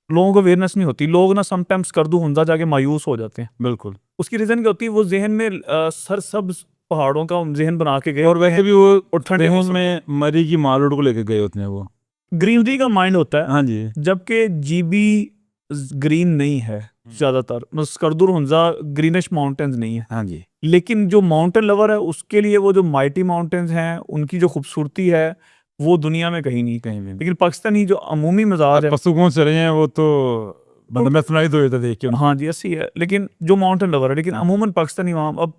लोगों को अवेयरनेस नहीं होती, लोग ना समटाइम्स स्कर्दू हुंदा जाके मायूस हो जाते हैं। बिल्कुल। उसकी रीज़न क्या होती है, वो जहन में सरसब्ज पहाड़ों का जहन बना के गए, और वैसे भी वो और ठंडे जहन मौसम में मरी की माल उड़ को लेके गए होते हैं वो। ग्रीनरी का माइंड होता है, हाँ जी। जबकि जीबी ग्रीन नहीं है ज़्यादातर, मतलब स्कर्दू हुंजा ग्रीनिश माउंटेन्स नहीं है। हाँ जी। लेकिन जो माउंटेन लवर है उसके लिए वो जो माइटी माउंटेन्स हैं, उनकी जो खूबसूरती है वो दुनिया में कहीं नहीं। कहीं भी लेकिन पाकिस्तानी जो अमूमी मिजाज है, पशुओं से रहे हैं वो तो मतलब मैं सुनाई दो देता देख के उनको। हाँ जी ऐसी है, लेकिन जो माउंटेन लवर है, लेकिन अमूमन पाकिस्तानी वहाँ, अब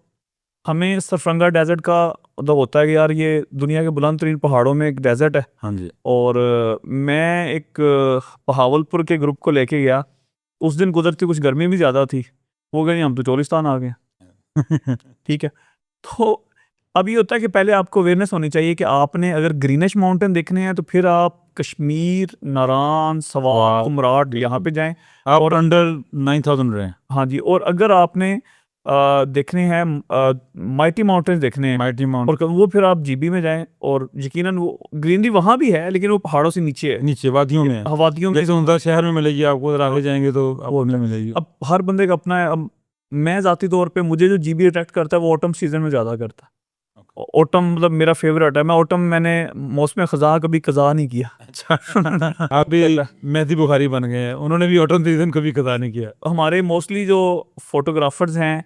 हमें सरफरंगा डेजर्ट का मतलब होता है कि यार ये दुनिया के बुलंद तरीन पहाड़ों में एक डेजर्ट है, हाँ जी। और मैं एक बहावलपुर के ग्रुप को लेके गया, उस दिन गुजरती कुछ गर्मी भी ज़्यादा थी, वो गए हम तो चोलिस्तान आ गए। ठीक है, तो अब ये होता है कि पहले आपको अवेयरनेस होनी चाहिए कि आपने अगर ग्रीनिश माउंटेन देखने हैं तो फिर आप कश्मीर, नारान, सवार, कुमराट यहाँ पे जाएं। आप और अंडर 9000 रहे हैं। हाँ जी, और अगर आपने देखने हैं माइटी माउंटेन्स देखने हैं, माइटी माउंट और वो फिर आप जीबी में जाएं, और यकीनन वो ग्रीनरी वहाँ भी है लेकिन वो पहाड़ों से नीचे है, नीचे वादियों में है। वादियों में। जैसे उधर शहर में मिलेगी आपको, उधर आगे जाएंगे तो आपको नहीं मिलेगी। अब हर बंदे का अपना है। अब मैं ज़ाती तौर पे मुझे जो जीबी अट्रैक्ट करता है वो ऑटम सीजन में ज़्यादा करता है। ऑटम मतलब मेरा फेवरेट है, मैं ऑटम, मैंने मौसम खज़ा कभी कज़ा नहीं किया। अच्छा। आप भी मेहदी बुखारी बन गए हैं, उन्होंने भी ऑटम सीजन कभी कदा नहीं किया। हमारे मोस्टली जो फोटोग्राफर्स हैं,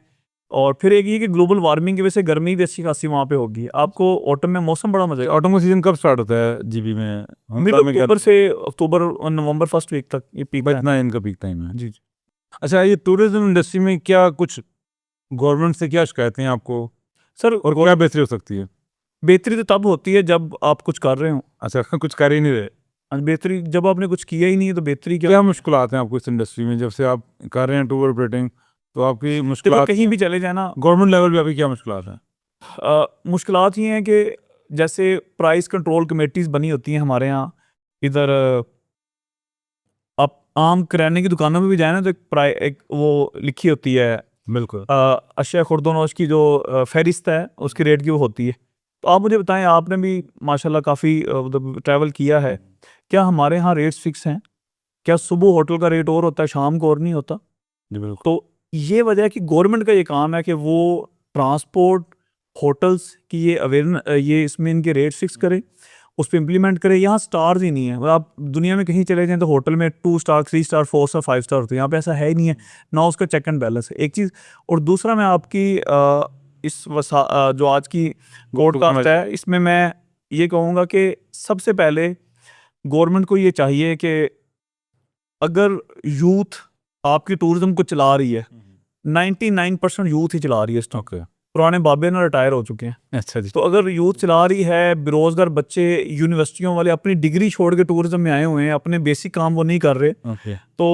और फिर एक ये कि ग्लोबल वार्मिंग की वजह से गर्मी भी अच्छी खासी वहाँ पे होगी, आपको ऑटम में मौसम बड़ा मजा। ऑटम का सीजन कब स्टार्ट होता है जीबी में? मिड अक्टूबर से अक्टूबर और नवंबर फर्स्ट वीक तक ये पीक है। इतना इनका पीक टाइम है। जी जी। अच्छा, ये टूरिज्म इंडस्ट्री में क्या कुछ गवर्नमेंट से क्या शिकायतें हैं आपको, सर और क्या बेहतरी हो सकती है? बेहतरी तो तब होती है जब आप कुछ कर रहे हो। अच्छा, कुछ कर ही नहीं रहे। बेहतरी जब आपने कुछ किया ही नहीं है तो बेहतरी क्या? क्या मुश्किलात हैं आपको इस इंडस्ट्री में, जब से आप कर रहे हैं टूर ऑपरेटिंग, तो आपकी देखो मुश्किलात कहीं भी चले जाए ना, गवर्नमेंट लेवल पे आपकी क्या मुश्किलात हैं? मुश्किलात ये हैं कि जैसे प्राइस कंट्रोल कमेटीज़ बनी होती हैं हमारे यहाँ इधर, आप आम किराने की दुकानों में भी जाए ना तो एक वो लिखी होती है, बिल्कुल। अशिया खुर्दनोश की जो फहरिस्त है उसकी रेट की वो होती है। तो आप मुझे बताएं, आपने भी माशाल्लाह काफ़ी मतलब ट्रैवल किया है, क्या हमारे यहाँ रेट्स फिक्स हैं? क्या सुबह होटल का रेट और होता है, शाम को और नहीं होता? जी बिल्कुल। तो ये वजह है कि गवर्नमेंट का ये काम है कि वो ट्रांसपोर्ट, होटल्स की ये ये इसमें इनके रेट फिक्स करे, उस पर इम्प्लीमेंट करे। यहाँ स्टार्स ही नहीं है, मतलब आप दुनिया में कहीं चले जाएं तो होटल में 2 स्टार, 3 स्टार, 4 स्टार, 5 स्टार होते हैं, यहाँ पे ऐसा है ही नहीं है, ना उसका चेक एंड बैलेंस है, एक चीज़। और दूसरा, मैं आपकी जो आज की पॉडकास्ट है इसमें मैं ये कहूँगा कि सबसे पहले गवर्नमेंट को ये चाहिए कि अगर यूथ आपकी टूरिज्म को चला रही है, 99% यूथ ही चला रही है इस टाइम। ओके। पुराने बाबे ना रिटायर हो चुके हैं। अच्छा जी। तो अगर यूथ चला रही है, बेरोजगार बच्चे, यूनिवर्सिटियों वाले अपनी डिग्री छोड़ के टूरिज्म में आए हुए हैं, अपने बेसिक काम वो नहीं कर रहे, ओके। तो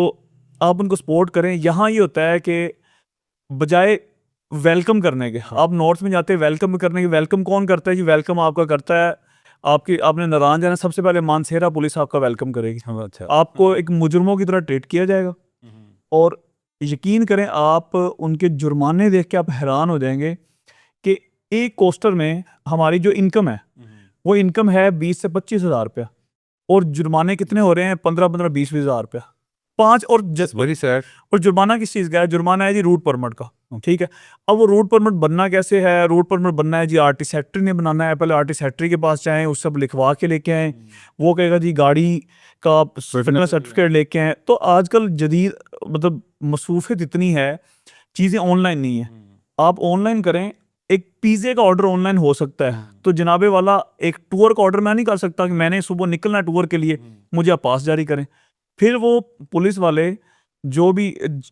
आप उनको सपोर्ट करें। यहाँ ये होता है कि बजाय वेलकम करने के, आप नॉर्थ में जाते हैं वेलकम करने के, वेलकम कौन करता है जी? वेलकम आपका करता है, आपने नारायण जाना, सबसे पहले मानसेरा पुलिस आपका वेलकम करेगी, अच्छा। आपको एक मुजरमों की तरह ट्रीट किया जाएगा, और यकीन करें आप उनके जुर्माने देख के आप हैरान हो जाएंगे कि एक कोस्टर में हमारी जो इनकम है वो इनकम है 20 से 25 हज़ार रुपया, और जुर्माने कितने हो रहे हैं? 15-15, 20-20 हज़ार रुपया, 5। और वेरी सैड। और जुर्माना किस चीज़ का है? जुर्माना है जी रूट परमिट का। ठीक है, अब वो रूट परमिट बनना कैसे है? रूट परमिट बनना है जी आरटी सेक्रेटरी ने बनाना है, पहले आरटी सेक्रेटरी के पास जाएं, उस सब लिखवा के लेके आएँ, वो कहेगा जी गाड़ी का फिटनेस सर्टिफिकेट लेके आएँ। तो आजकल जदीद मतलब मसरूफियत इतनी है, चीज़ें ऑनलाइन नहीं है, आप ऑनलाइन करें, एक पिज़्ज़े का ऑर्डर ऑनलाइन हो सकता है, तो जनाबे वाला एक टूर का ऑर्डर मैं नहीं कर सकता कि मैंने सुबह निकलना है टूर के लिए, मुझे आप पास जारी करें। फिर वो पुलिस वाले जो भी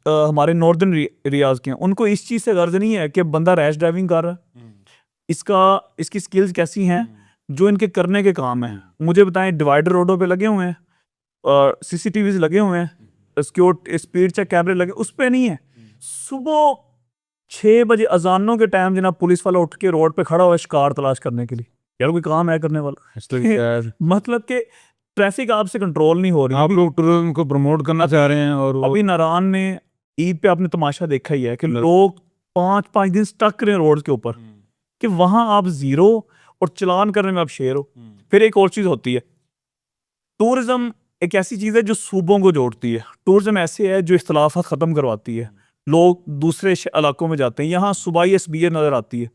हमारे नॉर्दर्न एरियाज के हैं, उनको इस चीज़ से गर्ज नहीं है कि बंदा रैश ड्राइविंग कर रहा है, इसकी स्किल्स कैसी हैं जो इनके करने के काम है। मुझे बताएं, डिवाइडर रोडों पे लगे हुए हैं, CCTVs लगे हुए हैं, सिक्योर स्पीड चेक कैमरे लगे, उस पर नहीं है। सुबह 6 बजे अजानों के टाइम जनाब पुलिस वाला उठ के रोड पे खड़ा हुआ है शिकार तलाश करने के लिए। यार कोई काम है करने वाला? मतलब कि ट्रैफिक आपसे कंट्रोल नहीं हो रही। आप लोग टूरिज्म को प्रमोट करना चाह रहे हैं, और अभी नारायण में ईद पे आपने तमाशा देखा ही है कि लोग 5-5 दिन स्टक रहे रोड के ऊपर, कि वहां आप जीरो और चलान करने में आप शेर हो। फिर एक और चीज होती है, टूरिज्म एक ऐसी चीज है जो सूबों को जोड़ती है। टूरिज्म ऐसे है जो इख्तलाफात खत्म करवाती है, लोग दूसरे इलाकों में जाते हैं, यहाँ सूबाई एसबीए नजर आती है।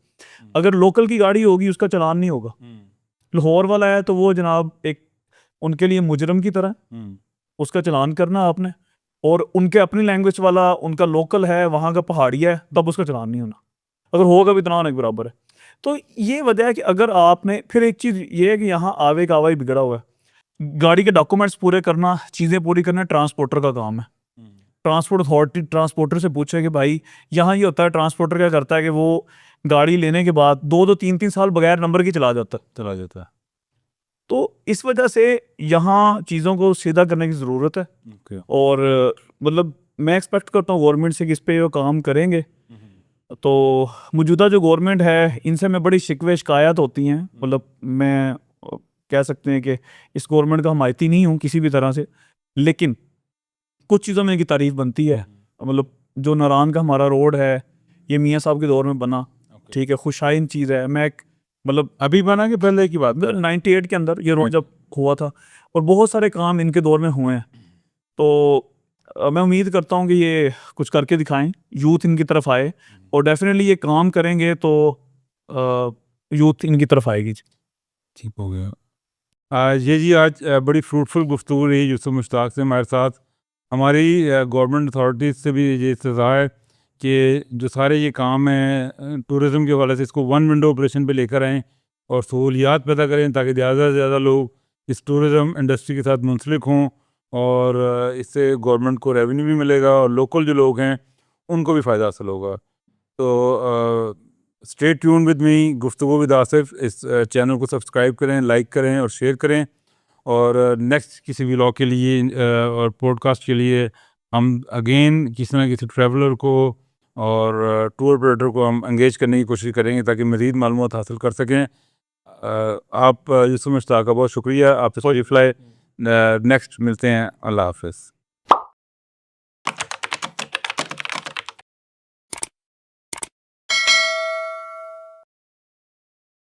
अगर लोकल की गाड़ी होगी उसका चलान नहीं होगा। लाहौर वाला है तो वो जनाब एक उनके लिए मुजरम की तरह, उसका चलान करना आपने, और उनके अपनी लैंग्वेज वाला उनका लोकल है, वहाँ का पहाड़िया है, तब उसका चलान नहीं होना, अगर होगा भी इतना होने के बराबर है। तो ये वजह है कि अगर आपने, फिर एक चीज़ ये है कि यहाँ आवे का आवा ही बिगड़ा हुआ है। गाड़ी के डॉक्यूमेंट्स पूरे करना, चीज़ें पूरी करना ट्रांसपोर्टर का काम है। ट्रांसपोर्ट अथॉरिटी ट्रांसपोर्टर से पूछे कि भाई यहाँ ये होता है, ट्रांसपोर्टर क्या करता है कि वो गाड़ी लेने के बाद 2-3 साल बगैर नंबर की चला जाता है। तो इस वजह से यहाँ चीज़ों को सीधा करने की ज़रूरत है। और मतलब मैं एक्सपेक्ट करता हूँ गवर्नमेंट से कि इस पे वो काम करेंगे। तो मौजूदा जो गवर्नमेंट है इनसे मैं बड़ी शिकवे शिकायत होती हैं, मतलब मैं कह सकते हैं कि इस गवर्नमेंट का हमायती नहीं हूँ किसी भी तरह से, लेकिन कुछ चीज़ों में इनकी तारीफ बनती है। मतलब जो नारान का हमारा रोड है ये मियाँ साहब के दौर में बना, ठीक है, खुशाइन चीज़ है। मैं मतलब अभी बना के पहले की बात 98 के अंदर ये रोड जब हुआ था, और बहुत सारे काम इनके दौर में हुए हैं। तो मैं उम्मीद करता हूँ कि ये कुछ करके दिखाएं, यूथ इनकी तरफ आए, और डेफिनेटली ये काम करेंगे तो यूथ इनकी तरफ आएगी। ठीक हो गया। ये जी आज बड़ी फ्रूटफुल गुफ्तगू रही यूसुफ मुश्ताक से हमारे साथ। हमारी गवर्नमेंट अथॉरिटीज़ से भी ये इस्तज़ा है कि जो सारे ये काम हैं टूरिज़म के हवाले से इसको वन विंडो ऑपरेशन पे लेकर आएँ और सहूलियात पैदा करें ताकि ज़्यादा से ज़्यादा लोग इस टूरिज़म इंडस्ट्री के साथ मुंसलिक हों, और इससे गवर्नमेंट को रेवेन्यू भी मिलेगा और लोकल जो लोग हैं उनको भी फ़ायदा हासिल होगा। तो स्टे ट्यून विद मी गुफ्तगू विद आसिफ, इस चैनल को सब्सक्राइब करें, लाइक करें और शेयर करें। और नेक्स्ट किसी व्लॉग के लिए और पॉडकास्ट के लिए हम अगेन किसी ना किसी ट्रैवलर को और टूर ऑपरेटर को हम एंगेज करने की कोशिश करेंगे ताकि मज़ीद मालूमात हासिल कर सकें। आप यूसुफ मुश्ताक का बहुत शुक्रिया। आपसे फ्लाई नेक्स्ट मिलते हैं। अल्लाह हाफ़िज़।